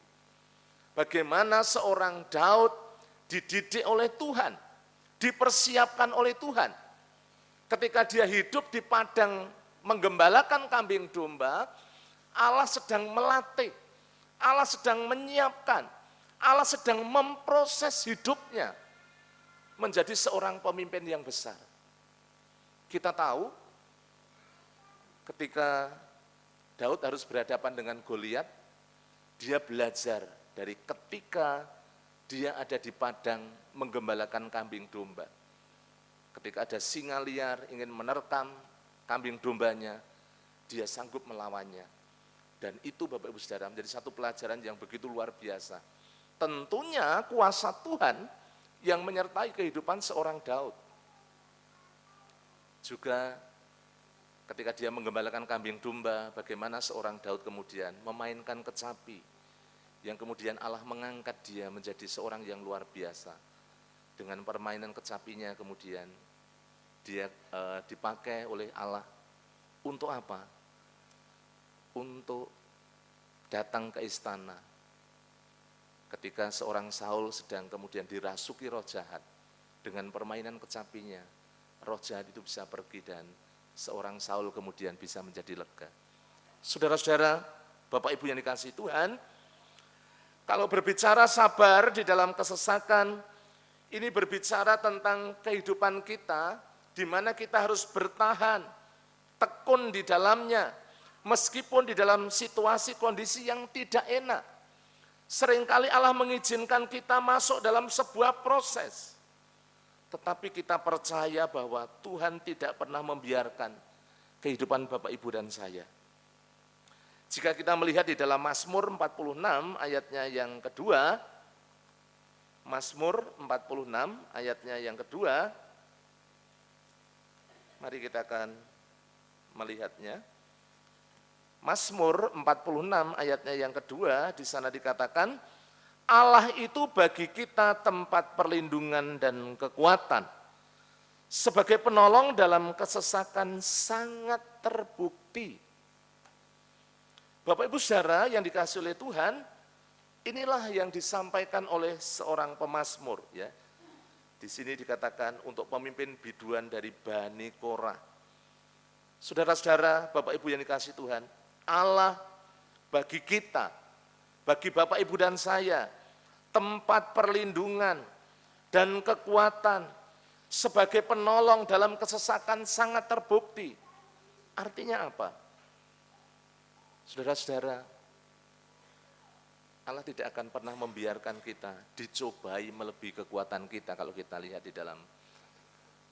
bagaimana seorang Daud dididik oleh Tuhan, dipersiapkan oleh Tuhan. Ketika dia hidup di padang menggembalakan kambing domba, Allah sedang melatih, Allah sedang menyiapkan, Allah sedang memproses hidupnya menjadi seorang pemimpin yang besar. Kita tahu ketika Daud harus berhadapan dengan Goliat, dia belajar dari ketika dia ada di padang menggembalakan kambing domba. Ketika ada singa liar ingin menerkam kambing dombanya, dia sanggup melawannya. Dan itu Bapak Ibu Saudara menjadi satu pelajaran yang begitu luar biasa. Tentunya kuasa Tuhan yang menyertai kehidupan seorang Daud. Juga ketika dia menggembalakan kambing domba, bagaimana seorang Daud kemudian memainkan kecapi, yang kemudian Allah mengangkat dia menjadi seorang yang luar biasa. Dengan permainan kecapinya kemudian dia dipakai oleh Allah untuk apa? Untuk datang ke istana. Ketika seorang Saul sedang kemudian dirasuki roh jahat, dengan permainan kecapinya, roh jahat itu bisa pergi dan seorang Saul kemudian bisa menjadi lega. Saudara-saudara, Bapak Ibu yang dikasihi Tuhan, kalau berbicara sabar di dalam kesesakan, ini berbicara tentang kehidupan kita, di mana kita harus bertahan, tekun di dalamnya, meskipun di dalam situasi kondisi yang tidak enak. Seringkali Allah mengizinkan kita masuk dalam sebuah proses, tetapi kita percaya bahwa Tuhan tidak pernah membiarkan kehidupan Bapak Ibu dan saya. Jika kita melihat di dalam Mazmur 46 ayatnya yang kedua, Mazmur 46 ayatnya yang kedua, mari kita akan melihatnya. Mazmur 46 ayatnya yang kedua, di sana dikatakan, Allah itu bagi kita tempat perlindungan dan kekuatan. Sebagai penolong dalam kesesakan sangat terbukti. Bapak Ibu saudara yang dikasihi oleh Tuhan, inilah yang disampaikan oleh seorang pemazmur, ya. Di sini dikatakan untuk pemimpin biduan dari Bani Korah. Saudara-saudara, Bapak Ibu yang dikasihi Tuhan, Allah bagi kita, bagi Bapak Ibu dan saya, tempat perlindungan dan kekuatan sebagai penolong dalam kesesakan sangat terbukti. Artinya apa? Saudara-saudara, Allah tidak akan pernah membiarkan kita dicobai melebihi kekuatan kita kalau kita lihat di dalam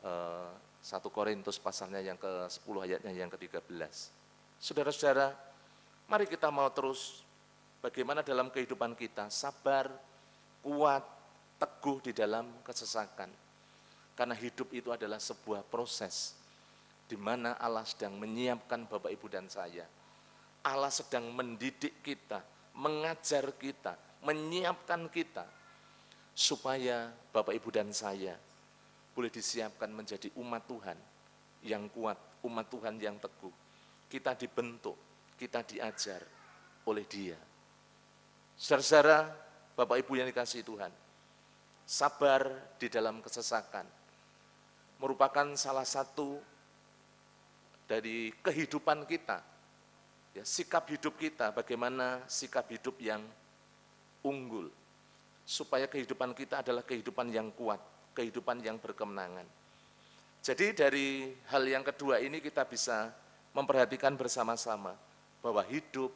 1 Korintus pasalnya yang ke-10 ayatnya yang ke-13. Saudara-saudara, mari kita mau terus bagaimana dalam kehidupan kita sabar, kuat, teguh di dalam kesesakan. Karena hidup itu adalah sebuah proses di mana Allah sedang menyiapkan Bapak Ibu dan saya. Allah sedang mendidik kita, mengajar kita, menyiapkan kita, supaya Bapak Ibu dan saya boleh disiapkan menjadi umat Tuhan yang kuat, umat Tuhan yang teguh. Kita dibentuk, kita diajar oleh Dia. Saudara-saudara, Bapak Ibu yang dikasihi Tuhan, sabar di dalam kesesakan merupakan salah satu dari kehidupan kita. Ya, sikap hidup kita, bagaimana sikap hidup yang unggul, supaya kehidupan kita adalah kehidupan yang kuat, kehidupan yang berkemenangan. Jadi dari hal yang kedua ini kita bisa memperhatikan bersama-sama bahwa hidup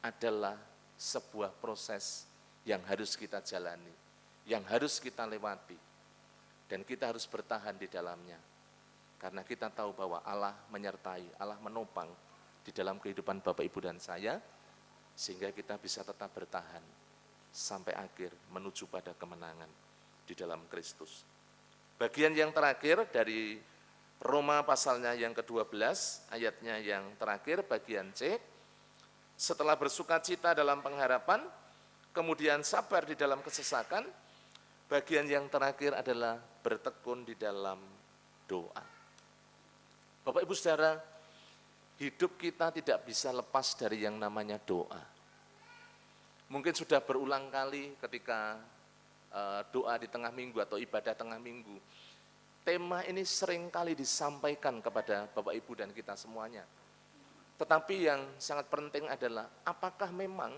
adalah sebuah proses yang harus kita jalani, yang harus kita lewati, dan kita harus bertahan di dalamnya. Karena kita tahu bahwa Allah menyertai, Allah menopang di dalam kehidupan Bapak Ibu dan saya, sehingga kita bisa tetap bertahan sampai akhir menuju pada kemenangan di dalam Kristus. Bagian yang terakhir dari Roma pasalnya yang ke-12, ayatnya yang terakhir, bagian C, setelah bersukacita dalam pengharapan, kemudian sabar di dalam kesesakan, bagian yang terakhir adalah bertekun di dalam doa. Bapak Ibu saudara, hidup kita tidak bisa lepas dari yang namanya doa. Mungkin sudah berulang kali ketika doa di tengah minggu atau ibadah tengah minggu. Tema ini sering kali disampaikan kepada Bapak Ibu dan kita semuanya. Tetapi yang sangat penting adalah apakah memang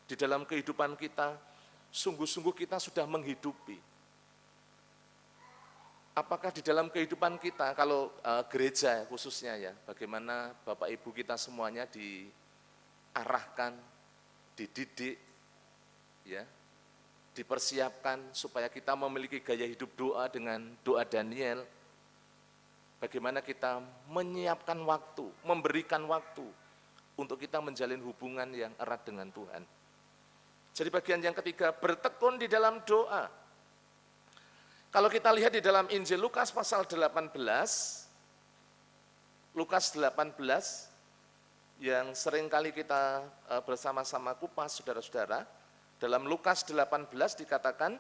di dalam kehidupan kita sungguh-sungguh kita sudah menghidupi. Apakah di dalam kehidupan kita, kalau gereja khususnya ya, bagaimana Bapak Ibu kita semuanya diarahkan, dididik, ya, dipersiapkan supaya kita memiliki gaya hidup doa dengan doa Daniel. Bagaimana kita menyiapkan waktu, memberikan waktu untuk kita menjalin hubungan yang erat dengan Tuhan. Jadi bagian yang ketiga, bertekun di dalam doa. Kalau kita lihat di dalam Injil Lukas pasal 18, Lukas 18, yang seringkali kita bersama-sama kupas, saudara-saudara, dalam Lukas 18 dikatakan,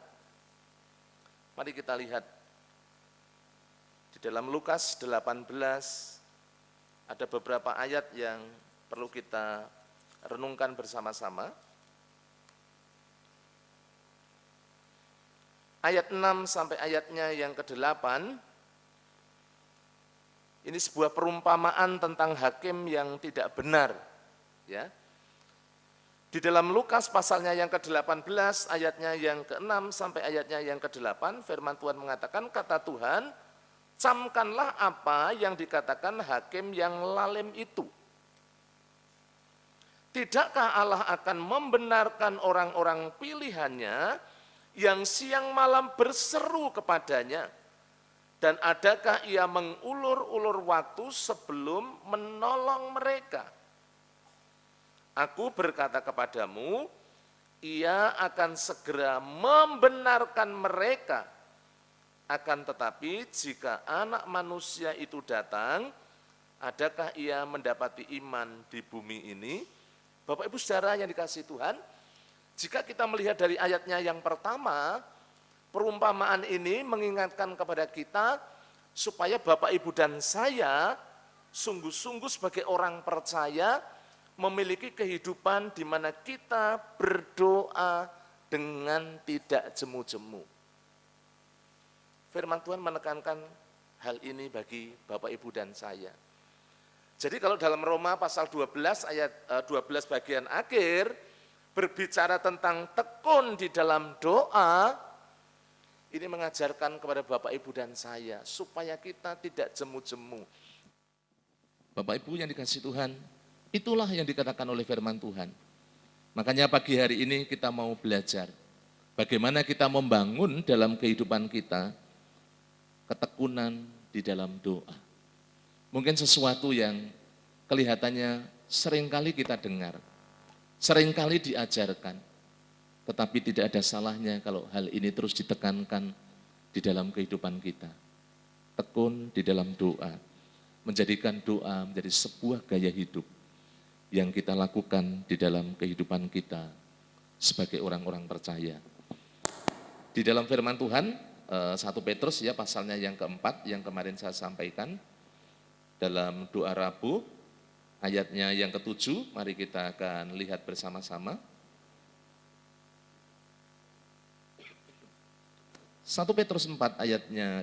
mari kita lihat, di dalam Lukas 18 ada beberapa ayat yang perlu kita renungkan bersama-sama. Ayat 6 sampai ayatnya yang ke-8, ini sebuah perumpamaan tentang hakim yang tidak benar. Ya. Di dalam Lukas pasalnya yang ke-18, ayatnya yang ke-6 sampai ayatnya yang ke-8, firman Tuhan mengatakan, kata Tuhan, camkanlah apa yang dikatakan hakim yang lalim itu. Tidakkah Allah akan membenarkan orang-orang pilihannya yang siang malam berseru kepadanya Dan adakah ia mengulur-ulur waktu sebelum menolong mereka? Aku berkata kepadamu, ia akan segera membenarkan mereka. Akan tetapi jika anak manusia itu datang, adakah ia mendapati iman di bumi ini? Bapak Ibu saudara yang dikasihi Tuhan, jika kita melihat dari ayatnya yang pertama, perumpamaan ini mengingatkan kepada kita supaya Bapak, Ibu, dan saya sungguh-sungguh sebagai orang percaya memiliki kehidupan di mana kita berdoa dengan tidak jemu-jemu. Firman Tuhan menekankan hal ini bagi Bapak, Ibu, dan saya. Jadi kalau dalam Roma pasal 12 ayat 12 bagian akhir berbicara tentang tekun di dalam doa, ini mengajarkan kepada Bapak, Ibu, dan saya supaya kita tidak jemu-jemu. Bapak, Ibu yang dikasihi Tuhan, itulah yang dikatakan oleh firman Tuhan. Makanya pagi hari ini kita mau belajar bagaimana kita membangun dalam kehidupan kita ketekunan di dalam doa. Mungkin sesuatu yang kelihatannya seringkali kita dengar, seringkali diajarkan, tetapi tidak ada salahnya kalau hal ini terus ditekankan di dalam kehidupan kita. Tekun di dalam doa, menjadikan doa menjadi sebuah gaya hidup yang kita lakukan di dalam kehidupan kita sebagai orang-orang percaya. Di dalam firman Tuhan, 1 Petrus ya pasalnya yang keempat yang kemarin saya sampaikan, dalam doa Rabu, ayatnya yang ke-7, mari kita akan lihat bersama-sama. 1 Petrus 4 ayatnya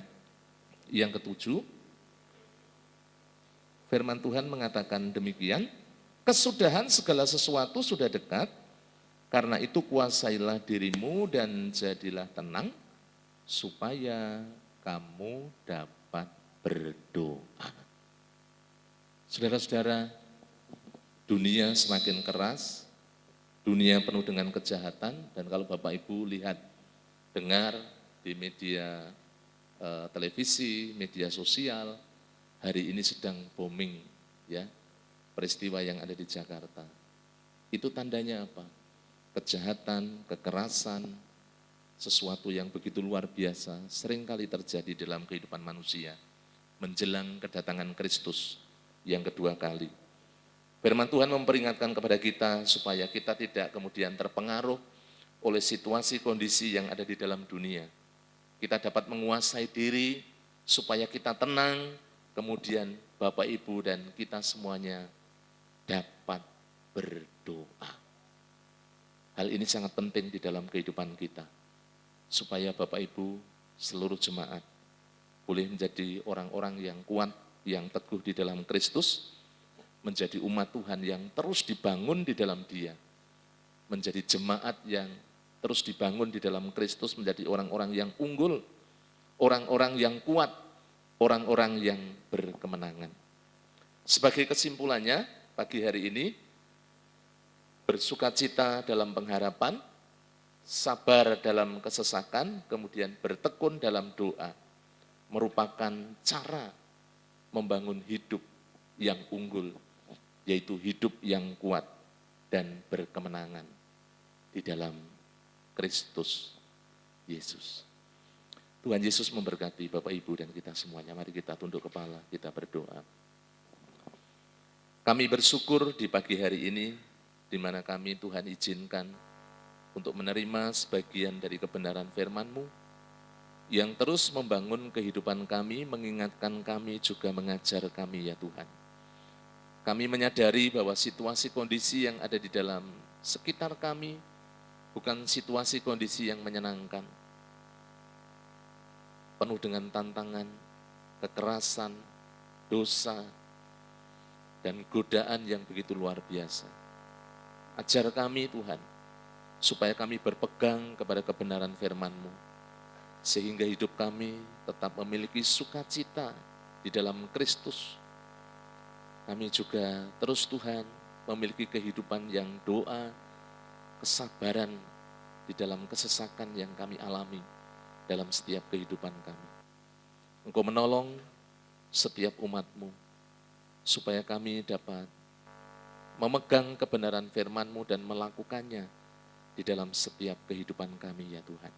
yang ke-7, firman Tuhan mengatakan demikian, kesudahan segala sesuatu sudah dekat, karena itu kuasailah dirimu dan jadilah tenang, supaya kamu dapat berdoa. Saudara-saudara, dunia semakin keras, dunia penuh dengan kejahatan, dan kalau Bapak Ibu lihat, dengar di media televisi, media sosial, hari ini sedang booming ya, peristiwa yang ada di Jakarta. Itu tandanya apa? Kejahatan, kekerasan, sesuatu yang begitu luar biasa seringkali terjadi dalam kehidupan manusia menjelang kedatangan Kristus yang kedua kali. Firman Tuhan memperingatkan kepada kita supaya kita tidak kemudian terpengaruh oleh situasi kondisi yang ada di dalam dunia. Kita dapat menguasai diri supaya kita tenang, kemudian Bapak, Ibu, dan kita semuanya dapat berdoa. Hal ini sangat penting di dalam kehidupan kita, supaya Bapak, Ibu, seluruh jemaat boleh menjadi orang-orang yang kuat, yang teguh di dalam Kristus, menjadi umat Tuhan yang terus dibangun di dalam Dia, menjadi jemaat yang terus dibangun di dalam Kristus, menjadi orang-orang yang unggul, orang-orang yang kuat, orang-orang yang berkemenangan. Sebagai kesimpulannya, pagi hari ini, bersukacita dalam pengharapan, sabar dalam kesesakan, kemudian bertekun dalam doa, merupakan cara membangun hidup yang unggul, yaitu hidup yang kuat dan berkemenangan di dalam Kristus Yesus. Tuhan Yesus memberkati Bapak, Ibu, dan kita semuanya. Mari kita tunduk kepala, kita berdoa. Kami bersyukur di pagi hari ini, di mana kami Tuhan izinkan untuk menerima sebagian dari kebenaran firman-Mu, yang terus membangun kehidupan kami, mengingatkan kami, juga mengajar kami ya Tuhan. Kami menyadari bahwa situasi kondisi yang ada di dalam sekitar kami bukan situasi kondisi yang menyenangkan, penuh dengan tantangan, kekerasan, dosa, dan godaan yang begitu luar biasa. Ajar kami Tuhan, supaya kami berpegang kepada kebenaran firman-Mu, sehingga hidup kami tetap memiliki sukacita di dalam Kristus. Kami juga terus Tuhan memiliki kehidupan yang doa, kesabaran di dalam kesesakan yang kami alami dalam setiap kehidupan kami. Engkau menolong setiap umat-Mu, supaya kami dapat memegang kebenaran firman-Mu dan melakukannya di dalam setiap kehidupan kami ya Tuhan.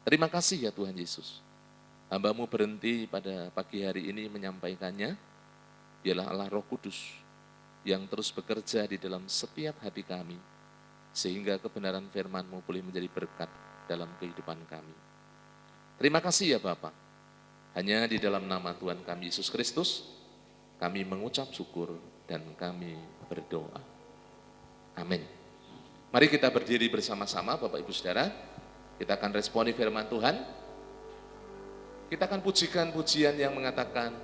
Terima kasih ya Tuhan Yesus. Hamba-Mu berhenti pada pagi hari ini menyampaikannya. Dialah Allah Roh Kudus yang terus bekerja di dalam setiap hati kami, sehingga kebenaran firman-Mu boleh menjadi berkat dalam kehidupan kami. Terima kasih ya Bapa. Hanya di dalam nama Tuhan kami Yesus Kristus, kami mengucap syukur dan kami berdoa. Amin. Mari kita berdiri bersama-sama Bapak Ibu Saudara. Kita akan responi firman Tuhan. Kita akan pujikan pujian yang mengatakan,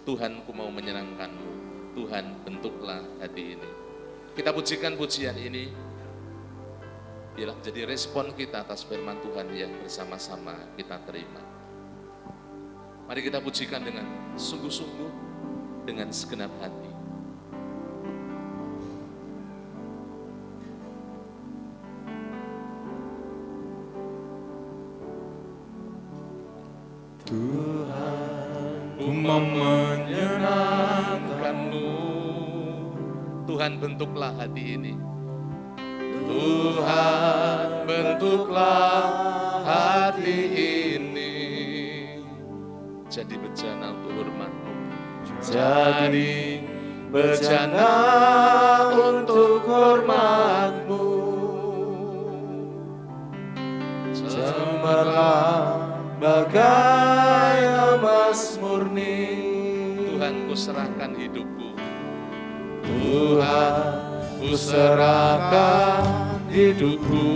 Tuhanku mau menyenangkan-Mu, Tuhan bentuklah hati ini. Kita pujikan pujian ini, biarlah menjadi respon kita atas firman Tuhan yang bersama-sama kita terima. Mari kita pujikan dengan sungguh-sungguh, dengan segenap hati. Tuhan, ku mau menyenangkan-Mu. Tuhan bentuklah hati ini. Tuhan, bentuklah hati ini. Jadi bejana untuk hormat-Mu. Jadi bejana untuk hormat-Mu. Cemerlang bagai emas murni. Tuhan, ku serahkan hidupku. Tuhan, ku serahkan hidupku.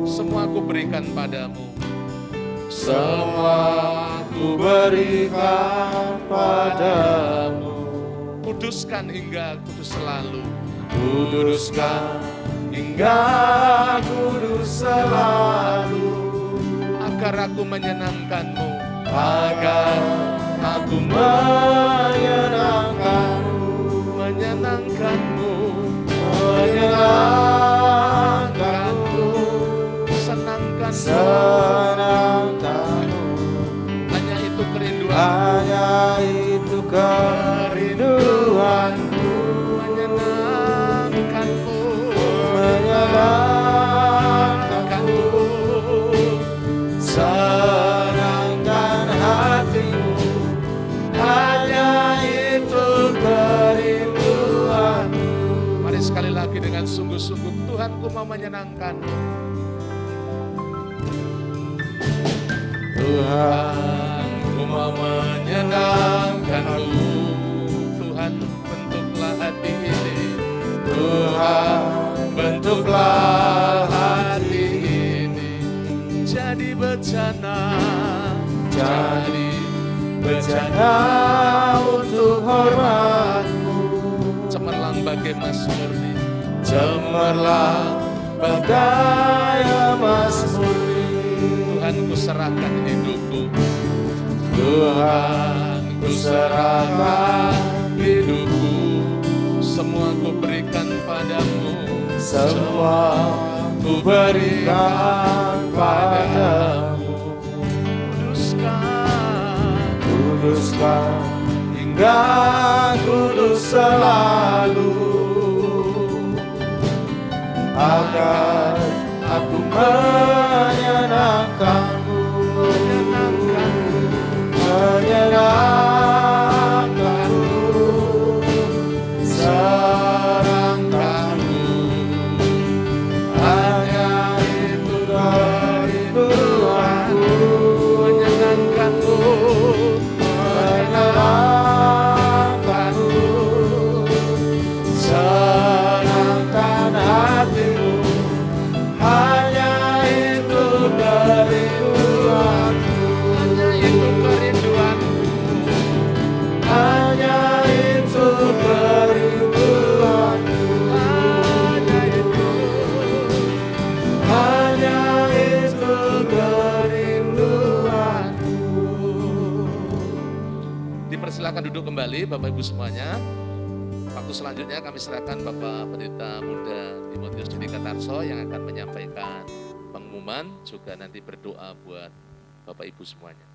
Semua ku berikan padamu. Semua ku berikan padamu. Kuduskan hingga kudus selalu. Kuduskan hingga kudus selalu. Agar aku menyenangkan-Mu. Agar aku menyenangkan-Mu. Menyenangkan-Mu. Menyenangkan-Mu. Senangkan-Mu. Senangkan-Mu. Hanya itu kerinduan. Hanya itu kerinduanku. Menyenangkan-Mu. Menyenangkan-Mu. Senangkan hatimu. Hanya itu kerinduanku. Mari sekali lagi dengan sungguh-sungguh, Tuhan, ku mau menyenangkan-Mu. Tuhan, ku mau menyenangkan-Mu. Tuhan, bentuklah hati ini. Tuhan, bentuklah hati ini. Jadi bejana. Jadi bejana untuk hormat-Mu. Cemerlang bagai emas murni. Cemerlang bagai emas murni. Tuhan, ku serahkan hidupku. Tuhan, ku serahkan hidupku. Semua ku berikan padamu. Semua ku berikan padamu. Kuduskan. Kuduskan hingga kudus selalu. Agar aku menyenangkan-Mu. Menyenangkan-Mu. Senangkan-Mu. Hanya itu kerinduanku. Menyenangkan-Mu. Menyenangkan-Mu. Senangkan hatimu. Hanya itu kerinduanku. Hanya itu kerinduanku. Hanya itu kerinduanku. Hanya itu. Hanya itu kerinduanku. Dipersilakan duduk kembali Bapak Ibu semuanya. Waktu selanjutnya kami serahkan Bapak Pendeta Muda Timotius Didi Katarso yang akan menyampaikan pengumuman, juga nanti berdoa buat Bapak Ibu semuanya.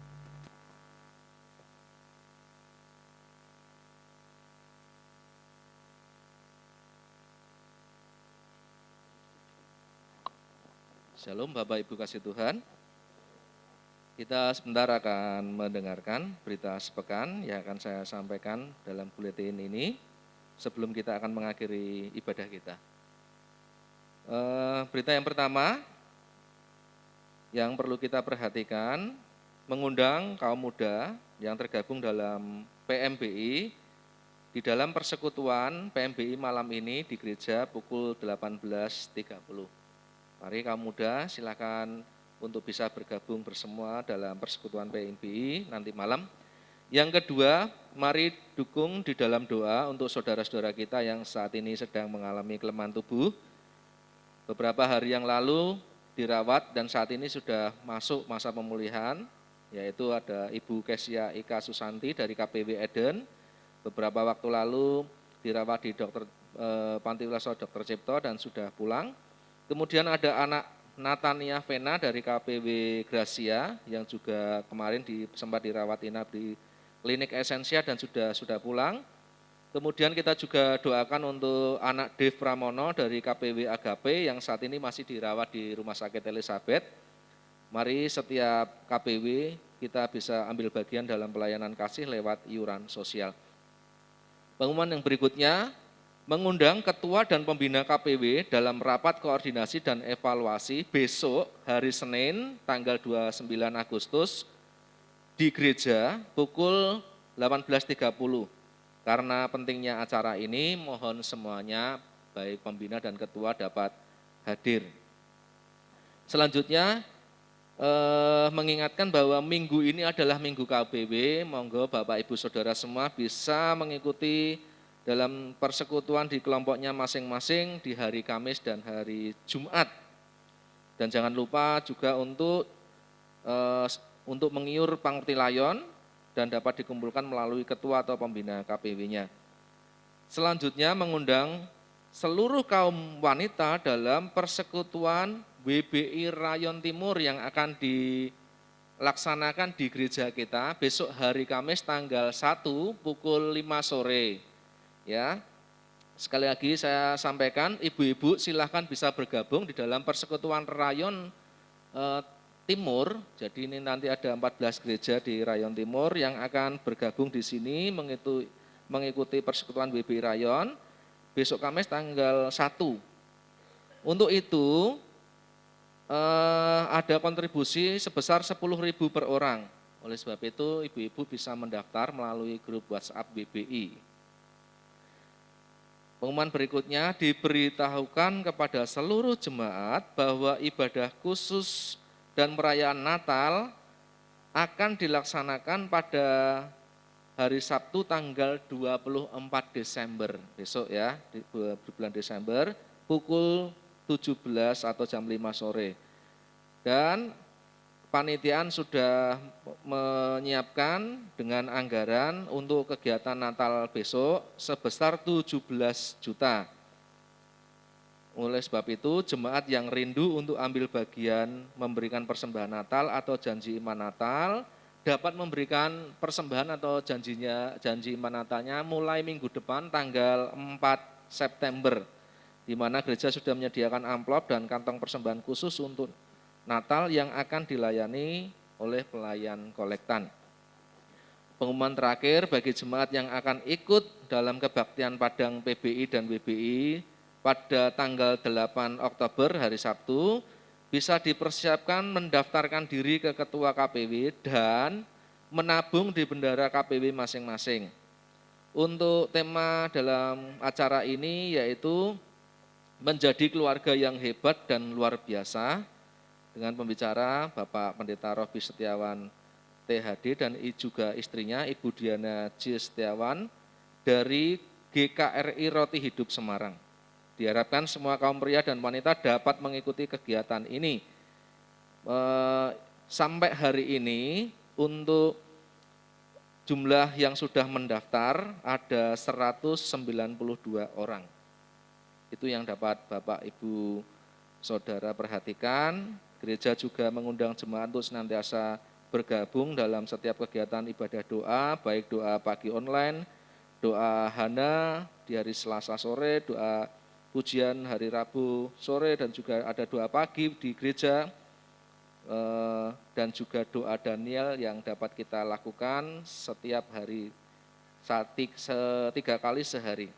Shalom Bapak Ibu kasih Tuhan. Kita sebentar akan mendengarkan berita sepekan yang akan saya sampaikan dalam buletin ini sebelum kita akan mengakhiri ibadah kita. Berita yang pertama yang perlu kita perhatikan, mengundang kaum muda yang tergabung dalam PMBI di dalam persekutuan PMBI malam ini di gereja pukul 18.30. Mari kaum muda silakan untuk bisa bergabung bersama dalam persekutuan PMBI nanti malam. Yang kedua, mari dukung di dalam doa untuk saudara-saudara kita yang saat ini sedang mengalami kelemahan tubuh. Beberapa hari yang lalu dirawat dan saat ini sudah masuk masa pemulihan, yaitu ada Ibu Kesia Ika Susanti dari KPW Eden. Beberapa waktu lalu dirawat di Panti Asuhan Dr. Cipto dan sudah pulang. Kemudian ada anak Natania Vena dari KPW Gracia yang juga kemarin sempat dirawat inap di Klinik Esensia dan sudah pulang. Kemudian kita juga doakan untuk anak Dev Pramono dari KPW Agape yang saat ini masih dirawat di Rumah Sakit Elizabeth. Mari setiap KPW kita bisa ambil bagian dalam pelayanan kasih lewat iuran sosial. Pengumuman yang berikutnya, mengundang ketua dan pembina KPW dalam rapat koordinasi dan evaluasi besok hari Senin tanggal 29 Agustus di gereja pukul 18.30. Karena pentingnya acara ini, mohon semuanya baik pembina dan ketua dapat hadir. Selanjutnya, mengingatkan bahwa minggu ini adalah minggu KBW, monggo Bapak Ibu Saudara semua bisa mengikuti dalam persekutuan di kelompoknya masing-masing di hari Kamis dan hari Jumat. Dan jangan lupa juga untuk mengiur pangurti layon dan dapat dikumpulkan melalui ketua atau pembina KPW-nya. Selanjutnya mengundang seluruh kaum wanita dalam persekutuan WBI Rayon Timur yang akan dilaksanakan di gereja kita besok hari Kamis tanggal 1 pukul 5 sore. Ya, sekali lagi saya sampaikan, ibu-ibu silahkan bisa bergabung di dalam persekutuan Rayon Timur. Jadi ini nanti ada 14 gereja di Rayon Timur yang akan bergabung di sini mengikuti persekutuan WBI Rayon besok Kamis tanggal 1. Untuk itu ada kontribusi sebesar 10.000 per orang. Oleh sebab itu ibu-ibu bisa mendaftar melalui grup WhatsApp WBI. Pengumuman berikutnya, diberitahukan kepada seluruh jemaat bahwa ibadah khusus dan perayaan Natal akan dilaksanakan pada hari Sabtu tanggal 24 Desember, besok ya, di bulan Desember, pukul 17 atau jam 5 sore. Dan panitiaan sudah menyiapkan dengan anggaran untuk kegiatan Natal besok sebesar 17 juta. Oleh sebab itu, jemaat yang rindu untuk ambil bagian memberikan persembahan Natal atau janji iman Natal dapat memberikan persembahan atau janji iman Natalnya mulai minggu depan tanggal 4 September, di mana gereja sudah menyediakan amplop dan kantong persembahan khusus untuk Natal yang akan dilayani oleh pelayan kolektan. Pengumuman terakhir bagi jemaat yang akan ikut dalam kebaktian Padang PBI dan WBI pada tanggal 8 Oktober hari Sabtu bisa dipersiapkan mendaftarkan diri ke ketua KPW dan menabung di bendara KPW masing-masing. Untuk tema dalam acara ini yaitu menjadi keluarga yang hebat dan luar biasa, dengan pembicara Bapak Pendeta Robi Setiawan THD dan juga istrinya Ibu Diana C. Setiawan dari GKRI Roti Hidup Semarang. Diharapkan semua kaum pria dan wanita dapat mengikuti kegiatan ini. Sampai hari ini untuk jumlah yang sudah mendaftar ada 192 orang. Itu yang dapat Bapak Ibu Saudara perhatikan. Gereja juga mengundang jemaat untuk senantiasa bergabung dalam setiap kegiatan ibadah doa, baik doa pagi online, doa Hana di hari Selasa sore, doa pujian hari Rabu sore dan juga ada doa pagi di gereja dan juga doa Daniel yang dapat kita lakukan setiap hari 3 kali sehari.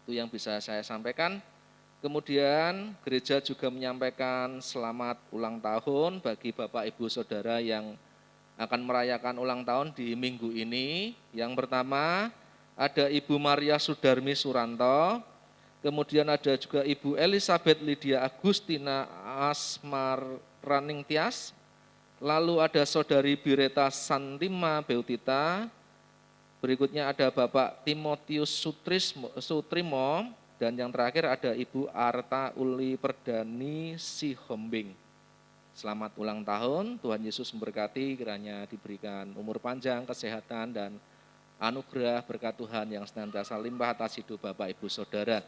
Itu yang bisa saya sampaikan. Kemudian gereja juga menyampaikan selamat ulang tahun bagi Bapak Ibu Saudara yang akan merayakan ulang tahun di minggu ini. Yang pertama ada Ibu Maria Sudarmi Suranto, kemudian ada juga Ibu Elizabeth Lydia Agustina Asmaraning Tias, lalu ada Saudari Bireta Santima Beutita, berikutnya ada Bapak Timotius Sutrimo, dan yang terakhir ada Ibu Arta Uli Perdani Sihombing. Selamat ulang tahun, Tuhan Yesus memberkati, kiranya diberikan umur panjang, kesehatan, dan anugerah berkat Tuhan yang senantiasa limpah atas hidup Bapak Ibu Saudara.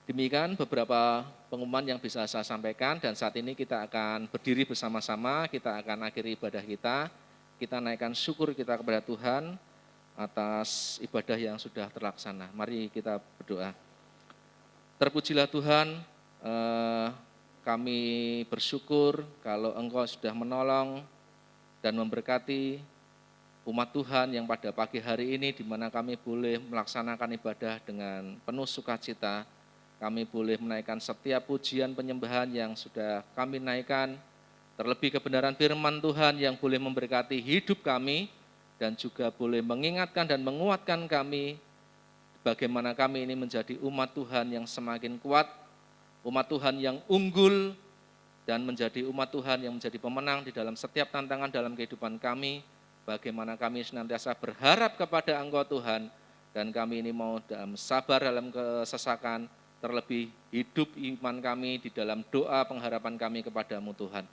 Demikian beberapa pengumuman yang bisa saya sampaikan, dan saat ini kita akan berdiri bersama-sama, kita akan akhiri ibadah kita naikkan syukur kita kepada Tuhan atas ibadah yang sudah terlaksana. Mari kita berdoa. Terpujilah Tuhan, kami bersyukur kalau Engkau sudah menolong dan memberkati umat Tuhan yang pada pagi hari ini di mana kami boleh melaksanakan ibadah dengan penuh sukacita. Kami boleh menaikkan setiap pujian penyembahan yang sudah kami naikkan, terlebih kebenaran firman Tuhan yang boleh memberkati hidup kami dan juga boleh mengingatkan dan menguatkan kami bagaimana kami ini menjadi umat Tuhan yang semakin kuat, umat Tuhan yang unggul, dan menjadi umat Tuhan yang menjadi pemenang di dalam setiap tantangan dalam kehidupan kami, bagaimana kami senantiasa berharap kepada Engkau Tuhan, dan kami ini mau dalam sabar dalam kesesakan, terlebih hidup iman kami di dalam doa pengharapan kami kepadamu Tuhan.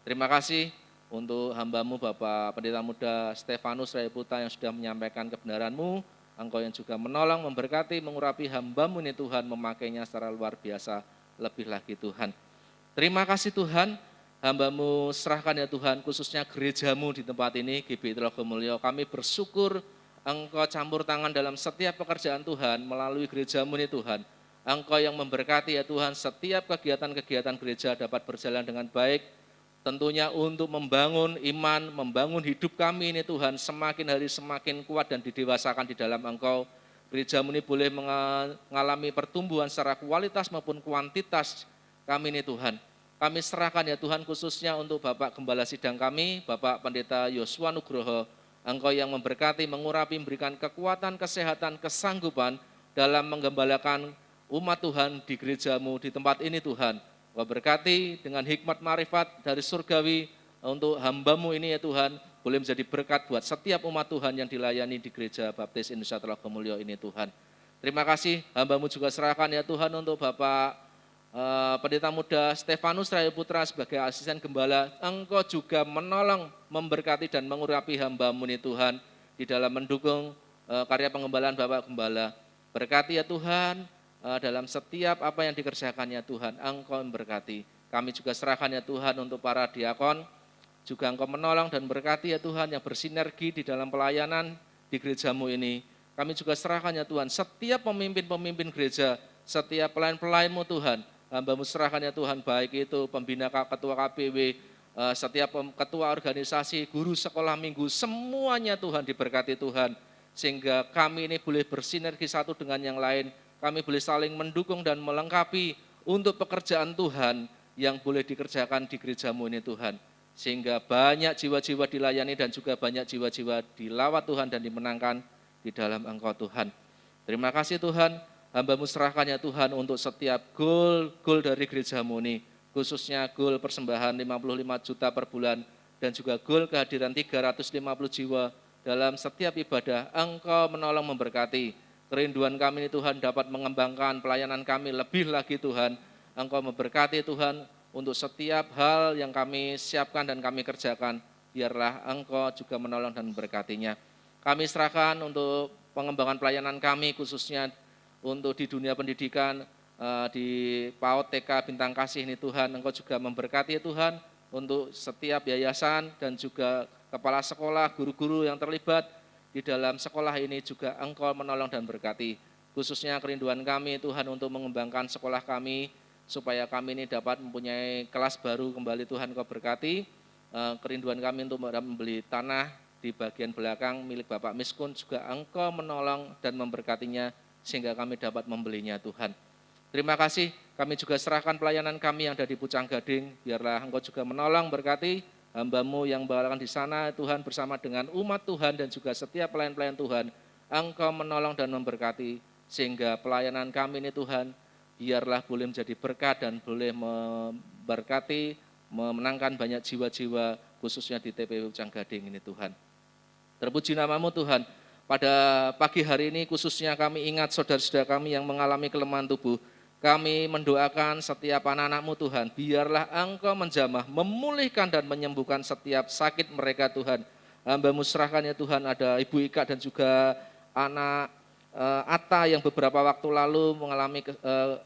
Terima kasih untuk hamba-Mu Bapak Pendeta Muda Stefanus Raiputa yang sudah menyampaikan kebenaran-Mu, Engkau yang juga menolong, memberkati, mengurapi hamba-Mu ini Tuhan, memakainya secara luar biasa, lebih lagi Tuhan. Terima kasih Tuhan, hamba-Mu serahkan ya Tuhan, khususnya gereja-Mu di tempat ini, GBI Telogomulyo. Kami bersyukur Engkau campur tangan dalam setiap pekerjaan Tuhan, melalui gereja-Mu ini Tuhan. Engkau yang memberkati ya Tuhan, setiap kegiatan-kegiatan gereja dapat berjalan dengan baik, tentunya untuk membangun iman, membangun hidup kami ini Tuhan, semakin hari semakin kuat dan didewasakan di dalam Engkau. Gereja-Mu ini boleh mengalami pertumbuhan secara kualitas maupun kuantitas kami ini Tuhan. Kami serahkan ya Tuhan khususnya untuk Bapak Gembala Sidang kami, Bapak Pendeta Yosua Nugroho. Engkau yang memberkati, mengurapi, memberikan kekuatan, kesehatan, kesanggupan dalam menggembalakan umat Tuhan di gereja-Mu di tempat ini Tuhan. Kau berkati dengan hikmat marifat dari surgawi untuk hamba-Mu ini ya Tuhan, boleh menjadi berkat buat setiap umat Tuhan yang dilayani di Gereja Baptis Indonesia Telogomulyo ini Tuhan. Terima kasih, hamba-Mu juga serahkan ya Tuhan untuk Bapak Pendeta Muda Stefanus Raiputra sebagai asisten gembala. Engkau juga menolong, memberkati dan mengurapi hamba-Mu ini Tuhan di dalam mendukung karya pengembalaan Bapak Gembala. Berkati ya Tuhan, dalam setiap apa yang dikerjakannya Tuhan, Engkau memberkati. Kami juga serahkan ya Tuhan untuk para diakon, juga Engkau menolong dan berkati ya Tuhan yang bersinergi di dalam pelayanan di gereja-Mu ini. Kami juga serahkan ya Tuhan setiap pemimpin-pemimpin gereja, setiap pelayan-pelayan-Mu Tuhan, hamba-Mu serahkan ya Tuhan, baik itu pembina ketua KPW, setiap ketua organisasi, guru sekolah minggu, semuanya Tuhan diberkati Tuhan, sehingga kami ini boleh bersinergi satu dengan yang lain. Kami boleh saling mendukung dan melengkapi untuk pekerjaan Tuhan yang boleh dikerjakan di gereja-Mu ini Tuhan. Sehingga banyak jiwa-jiwa dilayani dan juga banyak jiwa-jiwa dilawat Tuhan dan dimenangkan di dalam Engkau Tuhan. Terima kasih Tuhan, hamba-Mu serahkan ya Tuhan untuk setiap goal dari gereja-Mu ini. Khususnya goal persembahan 55 juta per bulan dan juga goal kehadiran 350 jiwa dalam setiap ibadah. Engkau menolong memberkati. Kerinduan kami ini Tuhan dapat mengembangkan pelayanan kami lebih lagi Tuhan. Engkau memberkati Tuhan untuk setiap hal yang kami siapkan dan kami kerjakan. Biarlah Engkau juga menolong dan memberkatinya. Kami serahkan untuk pengembangan pelayanan kami khususnya untuk di dunia pendidikan, di PAUD TK Bintang Kasih ini Tuhan. Engkau juga memberkati Tuhan untuk setiap yayasan dan juga kepala sekolah, guru-guru yang terlibat di dalam sekolah ini juga Engkau menolong dan berkati. khususnya kerinduan kami Tuhan untuk mengembangkan sekolah kami, supaya kami ini dapat mempunyai kelas baru kembali Tuhan Kau berkati. Kerinduan kami untuk membeli tanah di bagian belakang milik Bapak Miskun juga Engkau menolong dan memberkatinya sehingga kami dapat membelinya Tuhan. Terima kasih, kami juga serahkan pelayanan kami yang ada di Pucang Gading, biarlah Engkau juga menolong berkati hamba-Mu yang berada di sana Tuhan bersama dengan umat Tuhan dan juga setiap pelayan-pelayan Tuhan. Engkau menolong dan memberkati sehingga pelayanan kami ini Tuhan biarlah boleh menjadi berkat dan boleh memberkati, memenangkan banyak jiwa-jiwa khususnya di TPW Pucang Gading ini Tuhan. Terpuji nama-Mu Tuhan, pada pagi hari ini khususnya kami ingat saudara-saudara kami yang mengalami kelemahan tubuh. Kami mendoakan setiap anak-anak-Mu Tuhan, biarlah Engkau menjamah, memulihkan dan menyembuhkan setiap sakit mereka Tuhan. Hamba-Mu serahkan ya Tuhan, ada Ibu Ika dan juga anak Atta yang beberapa waktu lalu mengalami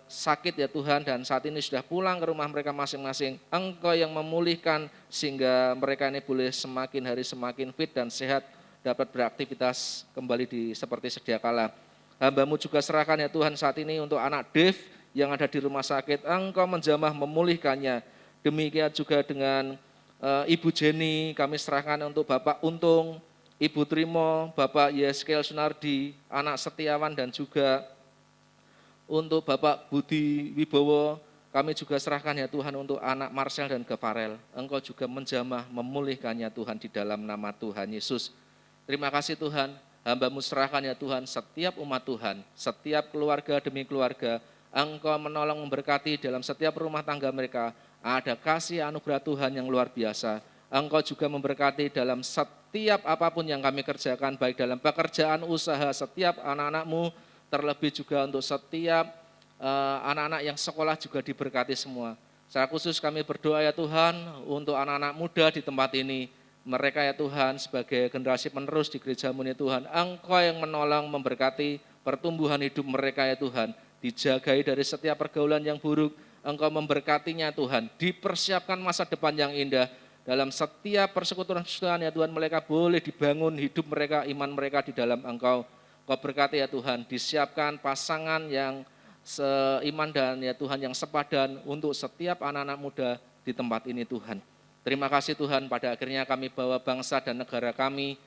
sakit ya Tuhan, dan saat ini sudah pulang ke rumah mereka masing-masing. Engkau yang memulihkan sehingga mereka ini boleh semakin hari semakin fit dan sehat, dapat beraktivitas kembali seperti sedia kala. Hamba-Mu juga serahkan ya Tuhan saat ini untuk anak Dev yang ada di rumah sakit, Engkau menjamah memulihkannya. Demikian juga dengan Ibu Jenny, kami serahkan untuk Bapak Untung, Ibu Trimo, Bapak Yeskel Sunardi, anak Setiawan dan juga untuk Bapak Budi Wibowo, kami juga serahkan ya Tuhan untuk anak Marcel dan Gevarel. Engkau juga menjamah memulihkannya Tuhan di dalam nama Tuhan Yesus. Terima kasih Tuhan, hamba-Mu serahkan ya Tuhan setiap umat Tuhan, setiap keluarga demi keluarga, Engkau menolong memberkati dalam setiap rumah tangga mereka, ada kasih anugerah Tuhan yang luar biasa. Engkau juga memberkati dalam setiap apapun yang kami kerjakan, baik dalam pekerjaan, usaha, setiap anak-anak-Mu, terlebih juga untuk setiap anak-anak yang sekolah juga diberkati semua. Secara khusus kami berdoa ya Tuhan untuk anak-anak muda di tempat ini. Mereka ya Tuhan sebagai generasi penerus di gereja-Mu ya Tuhan, Engkau yang menolong memberkati pertumbuhan hidup mereka ya Tuhan. Dijagai dari setiap pergaulan yang buruk, Engkau memberkatinya Tuhan. Dipersiapkan masa depan yang indah. Dalam setiap persekutuan ya Tuhan, mereka boleh dibangun hidup mereka, iman mereka di dalam Engkau. Kau berkati ya Tuhan, disiapkan pasangan yang seiman dan ya Tuhan yang sepadan untuk setiap anak-anak muda di tempat ini Tuhan. Terima kasih Tuhan, pada akhirnya kami bawa bangsa dan negara kami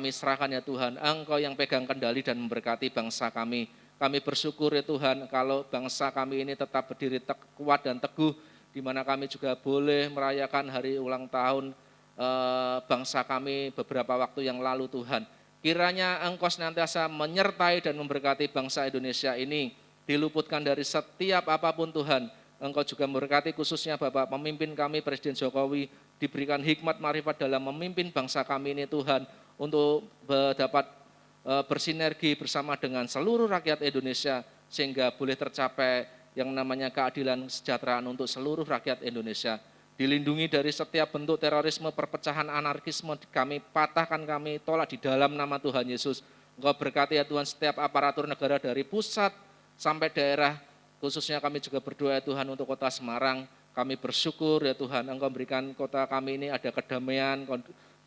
serahkan ya Tuhan, Engkau yang pegang kendali dan memberkati bangsa kami. Kami bersyukur ya Tuhan kalau bangsa kami ini tetap berdiri kuat dan teguh, di mana kami juga boleh merayakan hari ulang tahun bangsa kami beberapa waktu yang lalu Tuhan. Kiranya Engkau senantiasa menyertai dan memberkati bangsa Indonesia ini, diluputkan dari setiap apapun Tuhan. Engkau juga memberkati khususnya Bapak pemimpin kami Presiden Jokowi, diberikan hikmat marifat dalam memimpin bangsa kami ini Tuhan, untuk dapat bersinergi bersama dengan seluruh rakyat Indonesia, sehingga boleh tercapai yang namanya keadilan kesejahteraan untuk seluruh rakyat Indonesia. Dilindungi dari setiap bentuk terorisme, perpecahan, anarkisme, kami patahkan, kami tolak di dalam nama Tuhan Yesus. Engkau berkati ya Tuhan setiap aparatur negara dari pusat sampai daerah, khususnya kami juga berdoa ya Tuhan untuk kota Semarang. Kami bersyukur ya Tuhan, Engkau berikan kota kami ini ada kedamaian,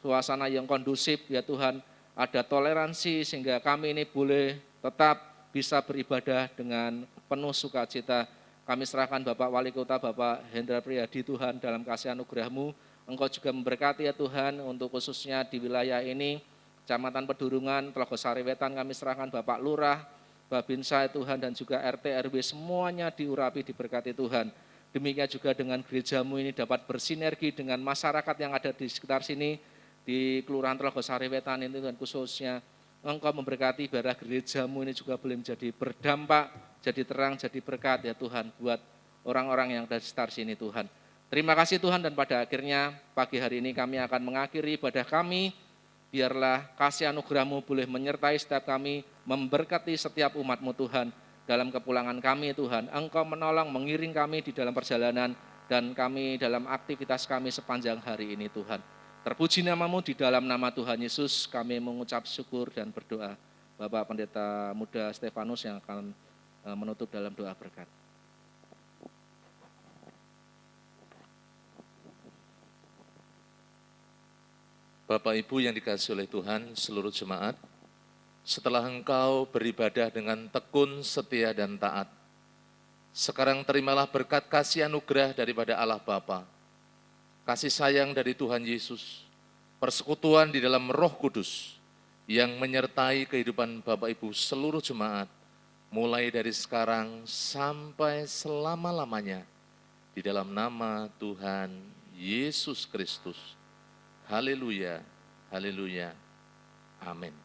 suasana yang kondusif ya Tuhan, ada toleransi sehingga kami ini boleh tetap bisa beribadah dengan penuh sukacita. Kami serahkan Bapak Wali Kota, Bapak Hendra Priyadi Tuhan dalam kasih anugerah-Mu. Engkau juga memberkati ya Tuhan untuk khususnya di wilayah ini, Kecamatan Pedurungan, Telogosari Wetan, kami serahkan Bapak Lurah, Babinsa ya Tuhan, dan juga RT RW semuanya diurapi, diberkati Tuhan. Demikian juga dengan gereja-Mu ini dapat bersinergi dengan masyarakat yang ada di sekitar sini, di Kelurahan Telogosari Wetan ini Tuhan, khususnya Engkau memberkati biarlah gereja-Mu ini juga boleh menjadi berdampak, jadi terang, jadi berkat ya Tuhan buat orang-orang yang ada di sekitar sini Tuhan. Terima kasih Tuhan, dan pada akhirnya pagi hari ini kami akan mengakhiri ibadah kami. Biarlah kasih anugerah-Mu boleh menyertai setiap kami, memberkati setiap umat-Mu Tuhan. Dalam kepulangan kami Tuhan, Engkau menolong, mengiring kami di dalam perjalanan, dan kami dalam aktivitas kami sepanjang hari ini Tuhan. Terpuji nama-Mu, di dalam nama Tuhan Yesus kami mengucap syukur dan berdoa. Bapak Pendeta Muda Stefanus yang akan menutup dalam doa berkat. Bapak Ibu yang dikasihi oleh Tuhan, seluruh jemaat, setelah Engkau beribadah dengan tekun, setia, dan taat. Sekarang terimalah berkat kasih anugerah daripada Allah Bapa, kasih sayang dari Tuhan Yesus, persekutuan di dalam Roh Kudus yang menyertai kehidupan Bapak Ibu seluruh jemaat, mulai dari sekarang sampai selama-lamanya, di dalam nama Tuhan Yesus Kristus. Haleluya, haleluya, amin.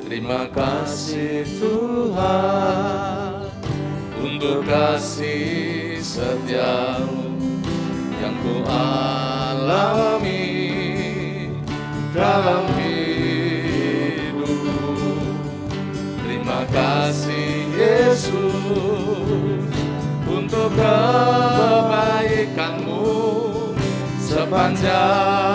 Terima kasih Tuhan untuk kasih setiamu yang ku alami dalam hidup. Terima kasih Yesus untuk kebaikan-Mu sepanjang